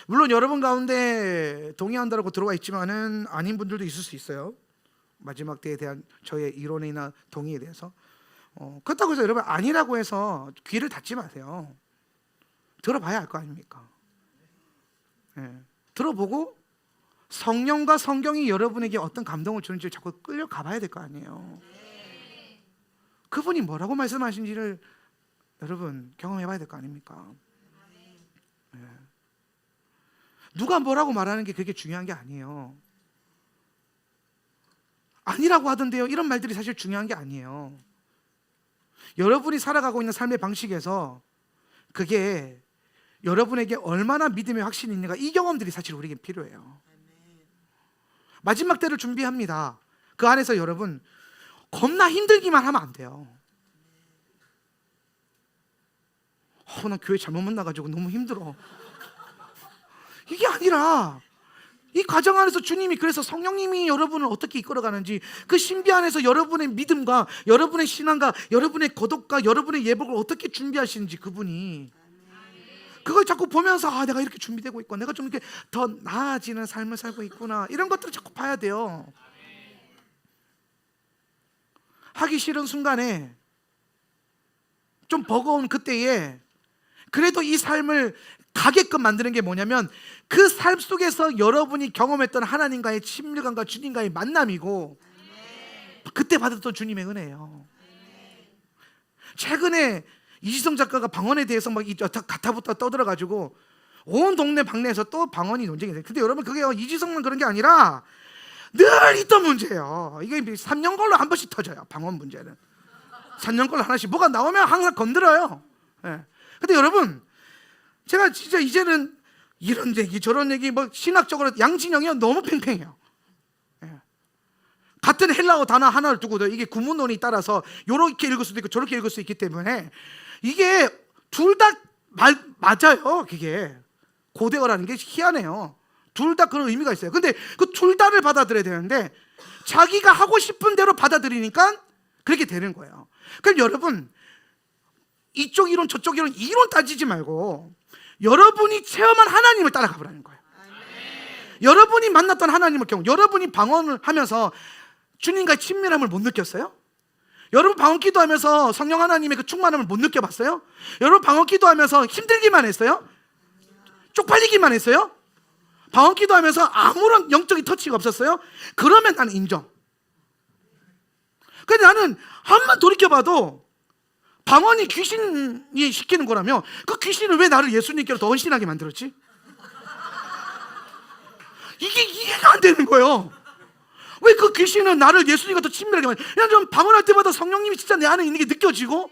물론 여러분 가운데 동의한다고 들어와 있지만은 아닌 분들도 있을 수 있어요. 마지막 때에 대한 저의 이론이나 동의에 대해서. 그렇다고 해서 여러분 아니라고 해서 귀를 닫지 마세요. 들어봐야 할 거 아닙니까? 들어보고 성령과 성경이 여러분에게 어떤 감동을 주는지 자꾸 끌려가 봐야 될 거 아니에요. 그분이 뭐라고 말씀하신지를 여러분 경험해 봐야 될 거 아닙니까? 누가 뭐라고 말하는 게 그렇게 중요한 게 아니에요. 아니라고 하던데요, 이런 말들이 사실 중요한 게 아니에요. 여러분이 살아가고 있는 삶의 방식에서 그게 여러분에게 얼마나 믿음의 확신이 있는가, 이 경험들이 사실 우리에게 필요해요. 마지막 때를 준비합니다. 그 안에서 여러분 겁나 힘들기만 하면 안 돼요. 나 교회 잘못 만나가지고 너무 힘들어. 이게 아니라 이 과정 안에서 주님이, 그래서 성령님이 여러분을 어떻게 이끌어가는지, 그 신비 안에서 여러분의 믿음과 여러분의 신앙과 여러분의 거듭과 여러분의 예복을 어떻게 준비하시는지, 그분이 그걸 자꾸 보면서 내가 이렇게 준비되고 있고 내가 좀 이렇게 더 나아지는 삶을 살고 있구나, 이런 것들을 자꾸 봐야 돼요. 하기 싫은 순간에, 좀 버거운 그때에 그래도 이 삶을 가게끔 만드는 게 뭐냐면, 그 삶 속에서 여러분이 경험했던 하나님과의 친밀감과 주님과의 만남이고, 그때 받았던 주님의 은혜예요. 최근에 이지성 작가가 방언에 대해서 막 가타부터 떠들어가지고 온 동네 방네에서 또 방언이 논쟁이 돼요. 근데 여러분 그게 이지성만 그런 게 아니라 늘 있던 문제예요. 이게 3년 걸로 한 번씩 터져요. 방언 문제는 3년 걸로 하나씩 뭐가 나오면 항상 건드려요. 근데 여러분, 제가 진짜 이제는 이런 얘기 저런 얘기 뭐 신학적으로 양진영이 너무 팽팽해요. 같은 헬라어 단어 하나를 두고도 이게 구문론이 따라서 이렇게 읽을 수도 있고 저렇게 읽을 수 있기 때문에 이게 둘 다 맞아요. 그게 고대어라는 게 희한해요. 둘 다 그런 의미가 있어요. 근데 그 둘 다를 받아들여야 되는데 자기가 하고 싶은 대로 받아들이니까 그렇게 되는 거예요. 그럼 여러분, 이쪽 이론 저쪽 이론 따지지 말고 여러분이 체험한 하나님을 따라가 보라는 거예요. 여러분이 만났던 하나님을 여러분이 방언을 하면서 주님과의 친밀함을 못 느꼈어요? 여러분 방언 기도하면서 성령 하나님의 그 충만함을 못 느껴봤어요? 여러분 방언 기도하면서 힘들기만 했어요? 쪽팔리기만 했어요? 방언 기도하면서 아무런 영적인 터치가 없었어요? 그러면 나는 인정. 근데 나는 한번 돌이켜봐도 방언이 귀신이 시키는 거라며 그 귀신은 왜 나를 예수님께로 더 헌신하게 만들었지? 이게 이해가 안 되는 거예요. 왜 그 귀신은 나를 예수님과 더 친밀하게 만들어? 그냥 좀 방언할 때마다 성령님이 진짜 내 안에 있는 게 느껴지고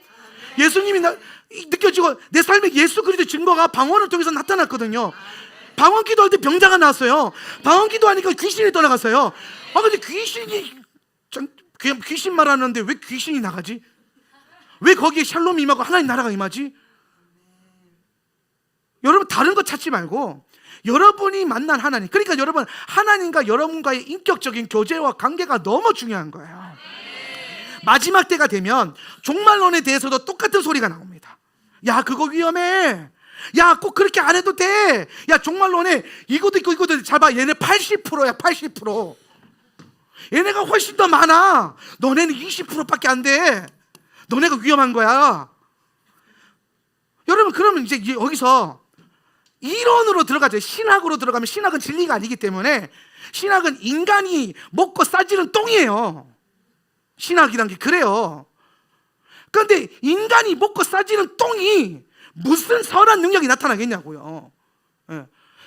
예수님이 느껴지고 내 삶에 예수 그리스도의 증거가 방언을 통해서 나타났거든요. 방언 기도할 때 병자가 나왔어요. 방언 기도하니까 귀신이 떠나갔어요. 근데 그냥 귀신 말하는데 왜 귀신이 나가지? 왜 거기에 샬롬이 임하고 하나님 나라가 임하지? 여러분 다른 거 찾지 말고 여러분이 만난 하나님, 그러니까 여러분 하나님과 여러분과의 인격적인 교제와 관계가 너무 중요한 거예요. 마지막 때가 되면 종말론에 대해서도 똑같은 소리가 나옵니다. 야 그거 위험해. 야 꼭 그렇게 안 해도 돼. 야 종말론에 이것도 있고 이것도 잘 봐. 얘네 80%야 80%. 얘네가 훨씬 더 많아. 너네는 20%밖에 안 돼. 너네가 위험한 거야. 여러분 그러면 이제 여기서 이론으로 들어가죠. 신학으로 들어가면 신학은 진리가 아니기 때문에 신학은 인간이 먹고 싸지는 똥이에요. 신학이란 게 그래요. 그런데 인간이 먹고 싸지는 똥이 무슨 선한 능력이 나타나겠냐고요.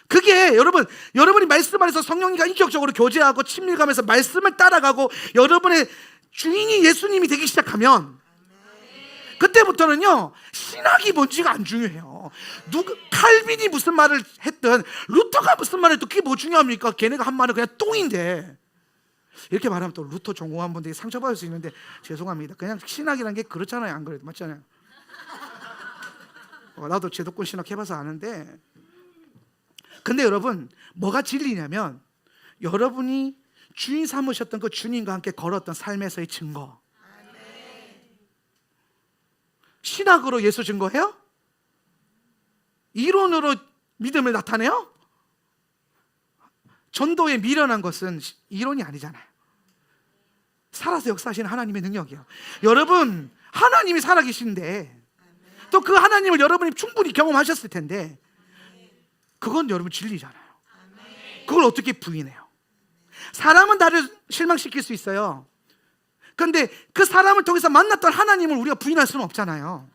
그게 여러분이 말씀 안에서 성령님과 인격적으로 교제하고 친밀감에서 말씀을 따라가고 여러분의 주인이 예수님이 되기 시작하면 그때부터는요 신학이 뭔지가 안 중요해요. 칼빈이 무슨 말을 했든 루터가 무슨 말을 했든 그게 뭐 중요합니까? 걔네가 한 말은 그냥 똥인데. 이렇게 말하면 또 루터 전공한 분들이 상처받을 수 있는데 죄송합니다. 그냥 신학이라는 게 그렇잖아요. 안 그래도 맞잖아요. 나도 제도권 신학 해봐서 아는데, 근데 여러분 뭐가 진리냐면 여러분이 주인 삼으셨던 그 주님과 함께 걸었던 삶에서의 증거. 신학으로 예수 증거해요? 이론으로 믿음을 나타내요? 전도에 미련한 것은 이론이 아니잖아요. 살아서 역사하시는 하나님의 능력이요. 여러분 하나님이 살아계신데 또 그 하나님을 여러분이 충분히 경험하셨을 텐데 그건 여러분 진리잖아요. 그걸 어떻게 부인해요? 사람은 나를 실망시킬 수 있어요. 그런데 그 사람을 통해서 만났던 하나님을 우리가 부인할 수는 없잖아요.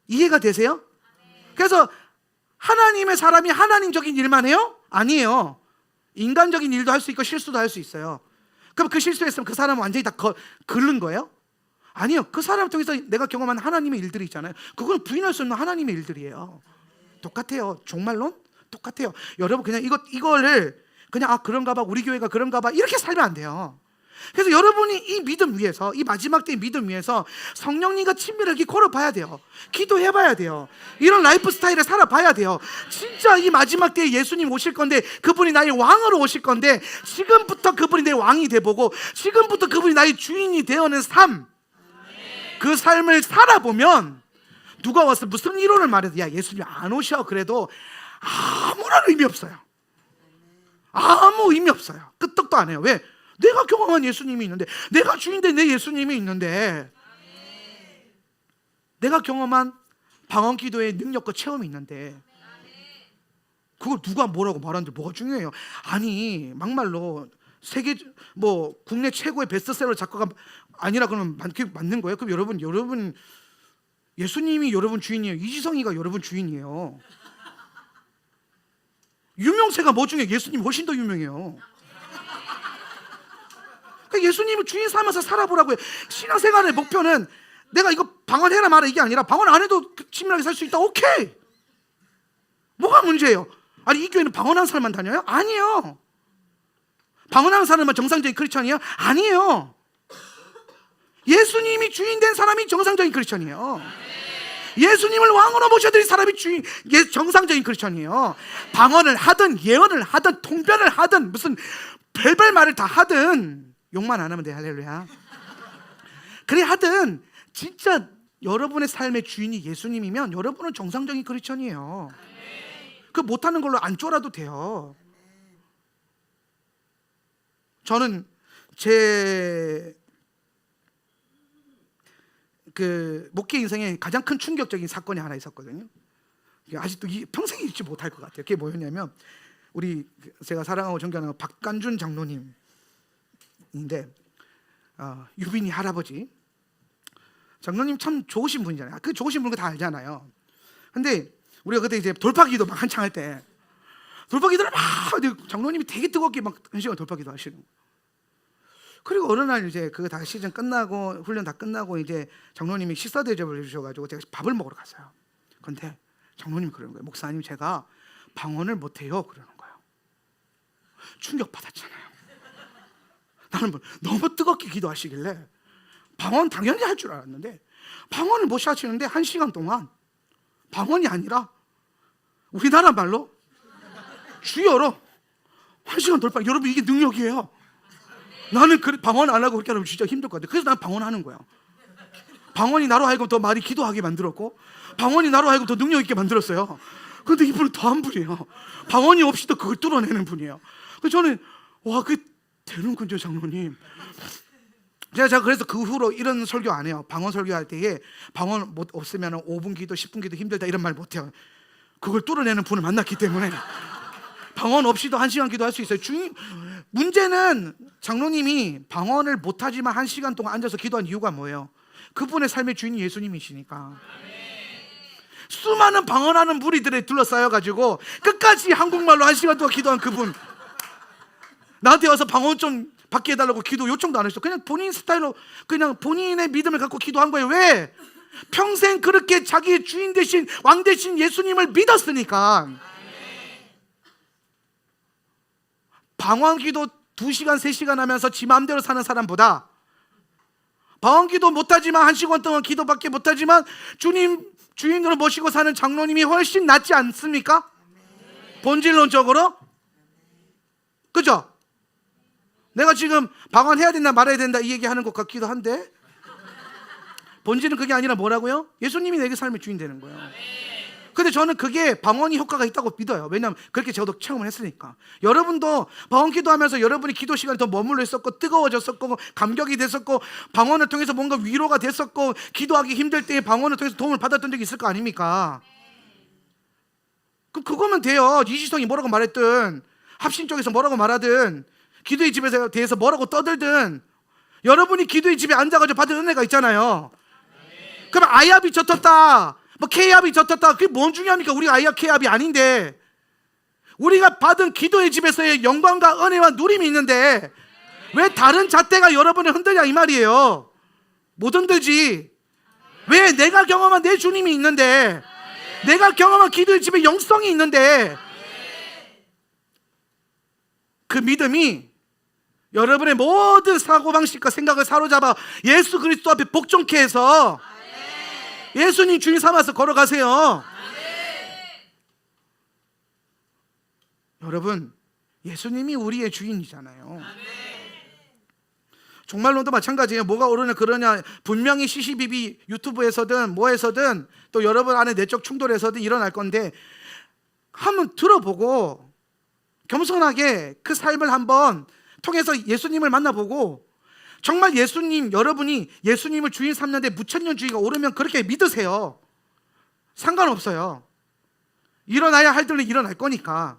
이해가 되세요? 그래서 하나님의 사람이 하나님적인 일만 해요? 아니에요. 인간적인 일도 할 수 있고 실수도 할 수 있어요. 그럼 그 실수했으면 그 사람은 완전히 다 긁는 거예요? 아니요. 그 사람을 통해서 내가 경험한 하나님의 일들이 있잖아요. 그건 부인할 수 없는 하나님의 일들이에요. 똑같아요. 종말론? 똑같아요. 여러분 그냥 이거를 그냥 그런가 봐, 우리 교회가 그런가 봐 이렇게 살면 안 돼요. 그래서 여러분이 이 믿음 위에서, 이 마지막 때의 믿음 위에서 성령님과 친밀하게 걸어봐야 돼요. 기도해봐야 돼요. 이런 라이프 스타일을 살아봐야 돼요. 진짜 이 마지막 때에 예수님 오실 건데 그분이 나의 왕으로 오실 건데 지금부터 그분이 내 왕이 돼보고 지금부터 그분이 나의 주인이 되어는 삶, 그 삶을 살아보면 누가 와서 무슨 이론을 말해도 야 예수님 안 오셔 그래도 아무런 의미 없어요. 아무 의미 없어요. 끄떡도 안 해요. 왜? 내가 경험한 예수님이 있는데, 내가 주인데 내 예수님이 있는데, 내가 경험한 방언 기도의 능력과 체험이 있는데 그걸 누가 뭐라고 말하는데 뭐가 중요해요? 아니 막말로 세계 국내 최고의 베스트셀러 작가가 아니라 그러면 맞는 거예요? 그럼 여러분 예수님이 여러분 주인이에요. 이지성이가 여러분 주인이에요. 유명세가 뭐 중에 예수님이 훨씬 더 유명해요. 그러니까 예수님을 주인 삼아서 살아보라고요. 신앙생활의 목표는 내가 이거 방언해라 마라 이게 아니라 방언 안 해도 친밀하게 살 수 있다. 오케이. 뭐가 문제예요? 아니 이 교회는 방언하는 사람만 다녀요? 아니에요. 방언하는 사람만 정상적인 크리스천이에요? 아니에요. 예수님이 주인 된 사람이 정상적인 크리스천이에요. 예수님을 왕으로 모셔드린 사람이 정상적인 크리스천이에요. 방언을 하든 예언을 하든 통변을 하든 무슨 별별 말을 다 하든 욕만 안 하면 돼. 할렐루야. 그래 하든 진짜 여러분의 삶의 주인이 예수님이면 여러분은 정상적인 크리스천이에요. 그 못하는 걸로 안 쫄아도 돼요. 저는 제 목회 인생에 가장 큰 충격적인 사건이 하나 있었거든요. 아직도 평생 잊지 못할 것 같아요. 그게 뭐였냐면 제가 사랑하고 존경하는 박간준 장로님인데 유빈이 할아버지 장로님 참 좋으신 분이잖아요. 그 좋으신 분은 다 알잖아요. 근데 우리가 그때 이제 돌파기도 막 한창 할 때 돌파기도를 막 장로님이 되게 뜨겁게 막 1시간 돌파기도 하시는 거예요. 그리고 어느 날 이제 그거 다 시즌 끝나고 훈련 다 끝나고 이제 장로님이 식사 대접을 해주셔가지고 제가 밥을 먹으러 갔어요. 근데 장로님이 그러는 거예요. 목사님 제가 방언을 못해요. 그러는 거예요. 충격 받았잖아요. 나는 너무 뜨겁게 기도하시길래 방언 당연히 할 줄 알았는데 방언을 못 하시는데 1시간 동안 방언이 아니라 우리나라 말로 주여로 1시간 돌파. 여러분 이게 능력이에요. 나는 방언 안 하고 그렇게 하면 진짜 힘들 것 같아요. 그래서 난 방언하는 거야. 방언이 나로 하여금 더 말이 기도하게 만들었고 방언이 나로 하여금 더 능력 있게 만들었어요. 그런데 이분은 더한 분이에요. 방언이 없이도 그걸 뚫어내는 분이에요. 그래서 저는 와, 그게 되는군요, 장로님. 제가 그래서 그 후로 이런 설교 안 해요. 방언 설교할 때에 방언 없으면 5분 기도 10분 기도 힘들다 이런 말 못 해요. 그걸 뚫어내는 분을 만났기 때문에 방언 없이도 1시간 기도할 수 있어요. 문제는 장로님이 방언을 못하지만 1시간 동안 앉아서 기도한 이유가 뭐예요? 그분의 삶의 주인이 예수님이시니까. 수많은 방언하는 무리들에 둘러싸여가지고 끝까지 한국말로 1시간 동안 기도한 그분, 나한테 와서 방언 좀 받게 해달라고 기도 요청도 안 했어. 그냥 본인 스타일로 그냥 본인의 믿음을 갖고 기도한 거예요. 왜? 평생 그렇게 자기의 주인 대신 왕 대신 예수님을 믿었으니까. 방언기도 2시간 3시간 하면서 지 마음대로 사는 사람보다 방언기도 못하지만 1시간 동안 기도밖에 못하지만 주님 주인으로 모시고 사는 장로님이 훨씬 낫지 않습니까? 본질론적으로. 그죠? 내가 지금 방언해야 된다 말아야 된다 이 얘기하는 것 같기도 한데 본질은 그게 아니라 뭐라고요? 예수님이 내게 삶의 주인 되는 거예요. 근데 저는 그게 방언이 효과가 있다고 믿어요. 왜냐하면 그렇게 저도 체험을 했으니까. 여러분도 방언 기도하면서 여러분이 기도 시간이 더 머물러 있었고 뜨거워졌었고 감격이 됐었고 방언을 통해서 뭔가 위로가 됐었고 기도하기 힘들 때에 방언을 통해서 도움을 받았던 적이 있을 거 아닙니까? 그거면 돼요. 이지성이 뭐라고 말했든 합심 쪽에서 뭐라고 말하든 기도의 집에 대해서 뭐라고 떠들든 여러분이 기도의 집에 앉아가지고 받은 은혜가 있잖아요. 그럼 아이압이 젖었다 뭐 K압이 젖었다 그게 뭔 중요합니까? 우리가 I압 K압이 아닌데 우리가 받은 기도의 집에서의 영광과 은혜와 누림이 있는데 왜 다른 잣대가 여러분을 흔들냐 이 말이에요. 못 흔들지. 왜? 내가 경험한 내 주님이 있는데 내가 경험한 기도의 집에 영성이 있는데 그 믿음이 여러분의 모든 사고방식과 생각을 사로잡아 예수 그리스도 앞에 복종케 해서 예수님 주인 삼아서 걸어가세요. 여러분 예수님이 우리의 주인이잖아요. 종말론도 마찬가지예요. 뭐가 옳으냐 그러냐 분명히 시시비비 유튜브에서든 뭐에서든 또 여러분 안에 내적 충돌에서든 일어날 건데 한번 들어보고 겸손하게 그 삶을 한번 통해서 예수님을 만나보고 정말 예수님 여러분이 예수님을 주인 삼는데 무천년주의가 오르면 그렇게 믿으세요. 상관없어요. 일어나야 할 때는 일어날 거니까.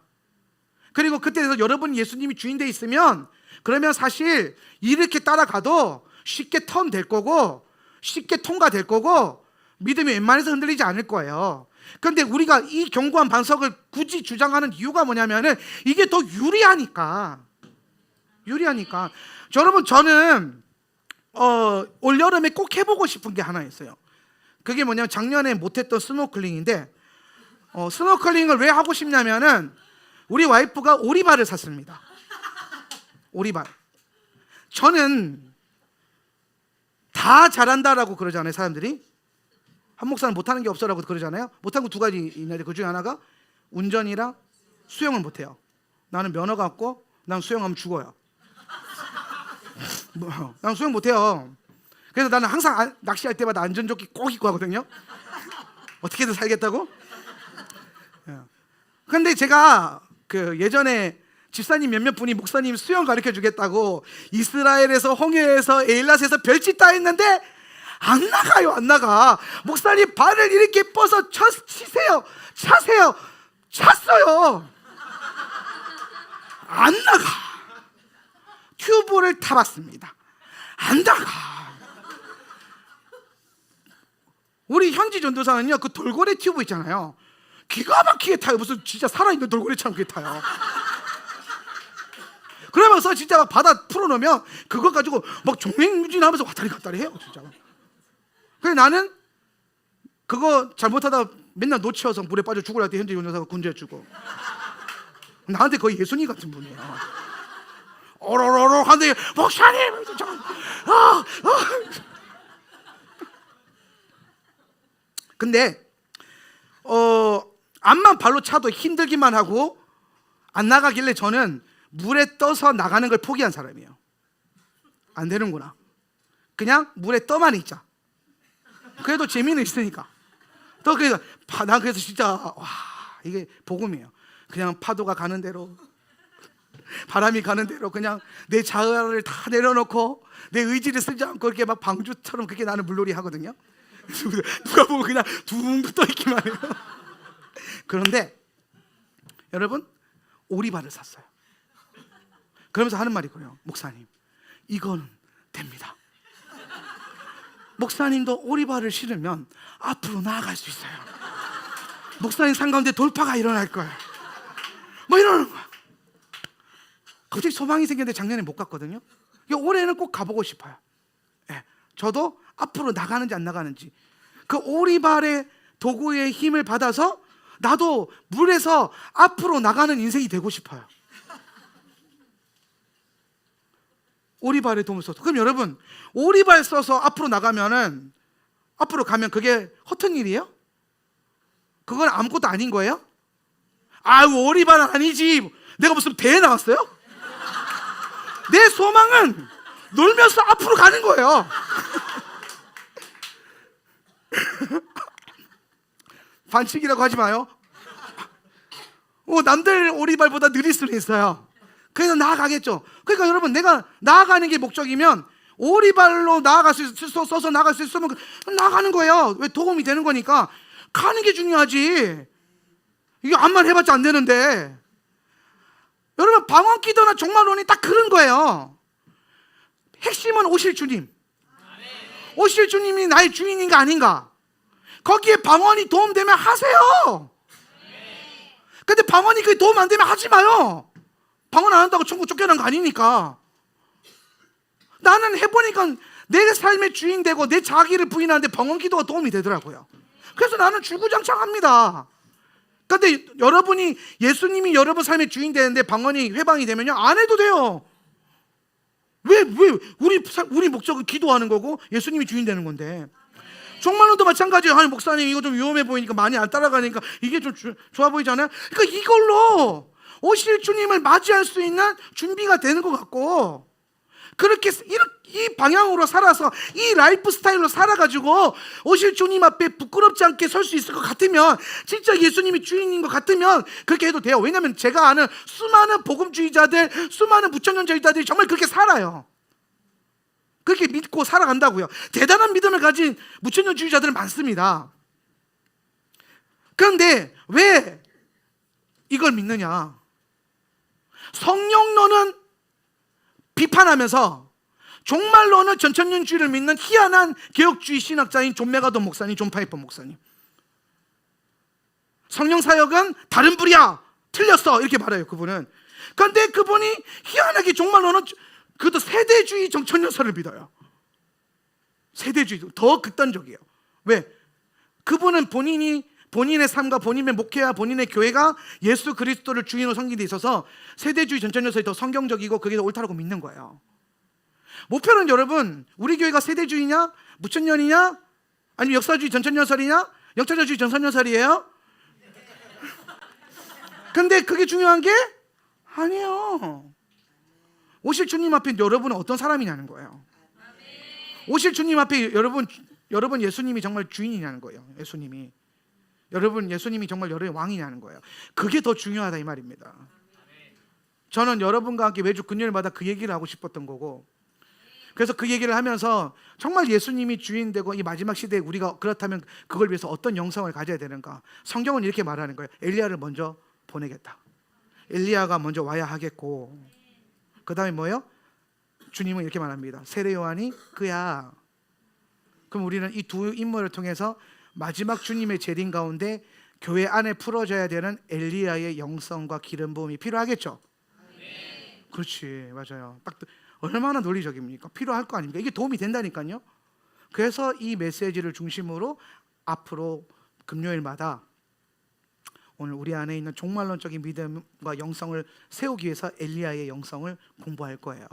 그리고 그때에서 여러분이 예수님이 주인 돼 있으면 그러면 사실 이렇게 따라가도 쉽게 턴될 거고 쉽게 통과될 거고 믿음이 웬만해서 흔들리지 않을 거예요. 그런데 우리가 이 견고한 반석을 굳이 주장하는 이유가 뭐냐면은 이게 더 유리하니까. 여러분 저는 올여름에 꼭 해보고 싶은 게 하나 있어요. 그게 뭐냐면 작년에 못했던 스노클링인데 스노클링을 왜 하고 싶냐면은 우리 와이프가 오리발을 샀습니다. 오리발. 저는 다 잘한다라고 그러잖아요 사람들이. 한 목사는 못하는 게 없어라고 그러잖아요. 못한 거 두 가지 있는데 그 중에 하나가 운전이랑 수영을 못해요. 나는 면허가 없고 난 수영하면 죽어요. 난 수영 못해요. 그래서 나는 항상 낚시할 때마다 안전조끼 꼭 입고 하거든요. 어떻게든 살겠다고. 근데 제가 그 예전에 집사님 몇몇 분이 목사님 수영 가르쳐 주겠다고 이스라엘에서 홍해에서 에일랏에서 별짓 다 했는데 안 나가요. 안 나가. 목사님 발을 이렇게 뻗어 치세요. 차세요. 찼어요. 안 나가. 튜브를 타봤습니다. 안 나가. 우리 현지 전도사는요, 그 돌고래 튜브 있잖아요. 기가 막히게 타요. 무슨 진짜 살아있는 돌고래처럼 그렇게 타요. 그러면서 진짜 막 바다 풀어놓으면 그거 가지고 막 종횡무진하면서 왔다리 갔다리 해요. 진짜. 그래서 나는 그거 잘못하다 맨날 놓쳐서 물에 빠져 죽으라 할 때 현지 전도사가 군대해주고, 나한테 거의 예수님 같은 분이에요. 어로로로 하는데 목사님 근데 앞만 발로 차도 힘들기만 하고 안 나가길래 저는 물에 떠서 나가는 걸 포기한 사람이에요. 안 되는구나. 그냥 물에 떠만 있자. 그래도 재미는 있으니까. 또 그래서 난 그래서 진짜 와, 이게 복음이에요. 그냥 파도가 가는 대로, 바람이 가는 대로 그냥 내 자아를 다 내려놓고 내 의지를 쓰지 않고 이렇게 막 방주처럼 그렇게 나는 물놀이 하거든요. 누가 보면 그냥 둥 떠 있기만 해요. 그런데 여러분, 오리발을 샀어요. 그러면서 하는 말이 그래요. 목사님, 이건 됩니다. 목사님도 오리발을 신으면 앞으로 나아갈 수 있어요. 목사님 삶 가운데 돌파가 일어날 거예요. 뭐 이러는 거야. 갑자기 소망이 생겼는데 작년에 못 갔거든요. 올해는 꼭 가보고 싶어요. 네, 저도 앞으로 나가는지 안 나가는지 그 오리발의 도구의 힘을 받아서 나도 물에서 앞으로 나가는 인생이 되고 싶어요. 오리발의 도움을 써서. 그럼 여러분, 오리발 써서 앞으로 나가면은, 앞으로 가면 그게 허튼 일이에요? 그건 아무것도 아닌 거예요? 아유, 오리발은 아니지. 내가 무슨 배에 나왔어요? 내 소망은 놀면서 앞으로 가는 거예요. 반칙이라고 하지 마요. 남들 오리발보다 느릴 수는 있어요. 그래서 나아가겠죠. 그러니까 여러분, 내가 나아가는 게 목적이면 오리발로 나아갈 수 써서 나아갈 수 있으면 나가는 거예요. 왜? 도움이 되는 거니까 가는 게 중요하지. 이게 암만 해봤자 안 되는데. 여러분, 방언기도나 종말론이 딱 그런 거예요. 핵심은 오실 주님. 오실 주님이 나의 주인인가 아닌가. 거기에 방언이 도움되면 하세요. 근데 방언이 그게 도움 안 되면 하지 마요. 방언 안 한다고 천국 쫓겨난 거 아니니까. 나는 해보니까 내 삶의 주인 되고 내 자기를 부인하는데 방언 기도가 도움이 되더라고요. 그래서 나는 주구장창합니다. 근데 여러분이, 예수님이 여러분 삶의 주인 되는데 방언이 회방이 되면요, 안 해도 돼요. 왜 우리 목적은 기도하는 거고 예수님이 주인 되는 건데. 종말론도 마찬가지예요. 아니, 목사님 이거 좀 위험해 보이니까 많이 안 따라가니까 이게 좀 좋아 보이잖아요. 그러니까 이걸로 오실 주님을 맞이할 수 있는 준비가 되는 것 같고, 그렇게 이 방향으로 살아서 이 라이프 스타일로 살아가지고 오실 주님 앞에 부끄럽지 않게 설 수 있을 것 같으면, 진짜 예수님이 주인인 것 같으면 그렇게 해도 돼요. 왜냐하면 제가 아는 수많은 복음주의자들, 수많은 무천년주의자들이 정말 그렇게 살아요. 그렇게 믿고 살아간다고요. 대단한 믿음을 가진 무천년주의자들은 많습니다. 그런데 왜 이걸 믿느냐? 성령론은 비판하면서 종말론은 전천년주의를 믿는 희한한 개혁주의 신학자인 존 메가돈 목사님, 존 파이퍼 목사님. 성령 사역은 다른 불이야, 틀렸어, 이렇게 말해요, 그분은. 그런데 그분이 희한하게 종말론은 그것도 세대주의 정천연설을 믿어요. 세대주의, 더 극단적이에요. 왜? 그분은 본인의 삶과 본인의 목회와 본인의 교회가 예수 그리스도를 주인으로 섬기는 데 있어서 세대주의 전천연설이 더 성경적이고 그게 더 옳다고 믿는 거예요. 목표는 여러분, 우리 교회가 세대주의냐, 무천년이냐, 아니면 역사주의 전천연설이냐? 역사주의 전천연설이에요? 근데 그게 중요한 게 아니에요. 오실 주님 앞에 여러분은 어떤 사람이냐는 거예요. 오실 주님 앞에 여러분 예수님이 정말 주인이냐는 거예요. 예수님이 정말 여러분의 왕이냐는 거예요. 그게 더 중요하다 이 말입니다. 저는 여러분과 함께 매주 금요일마다 그 얘기를 하고 싶었던 거고, 그래서 그 얘기를 하면서 정말 예수님이 주인 되고 이 마지막 시대에 우리가 그렇다면 그걸 위해서 어떤 영성을 가져야 되는가. 성경은 이렇게 말하는 거예요. 엘리야를 먼저 보내겠다. 엘리야가 먼저 와야 하겠고, 그 다음에 뭐예요? 주님은 이렇게 말합니다. 세례 요한이 그야. 그럼 우리는 이 두 인물을 통해서 마지막 주님의 재림 가운데 교회 안에 풀어져야 되는 엘리야의 영성과 기름 부음이 필요하겠죠. 그렇지, 맞아요. 딱 얼마나 논리적입니까? 필요할 거 아닙니까? 이게 도움이 된다니까요. 그래서 이 메시지를 중심으로 앞으로 금요일마다 오늘 우리 안에 있는 종말론적인 믿음과 영성을 세우기 위해서 엘리야의 영성을 공부할 거예요.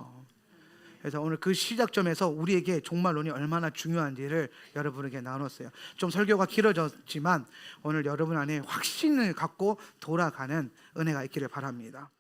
그래서 오늘 그 시작점에서 우리에게 종말론이 얼마나 중요한지를 여러분에게 나눴어요. 좀 설교가 길어졌지만 오늘 여러분 안에 확신을 갖고 돌아가는 은혜가 있기를 바랍니다.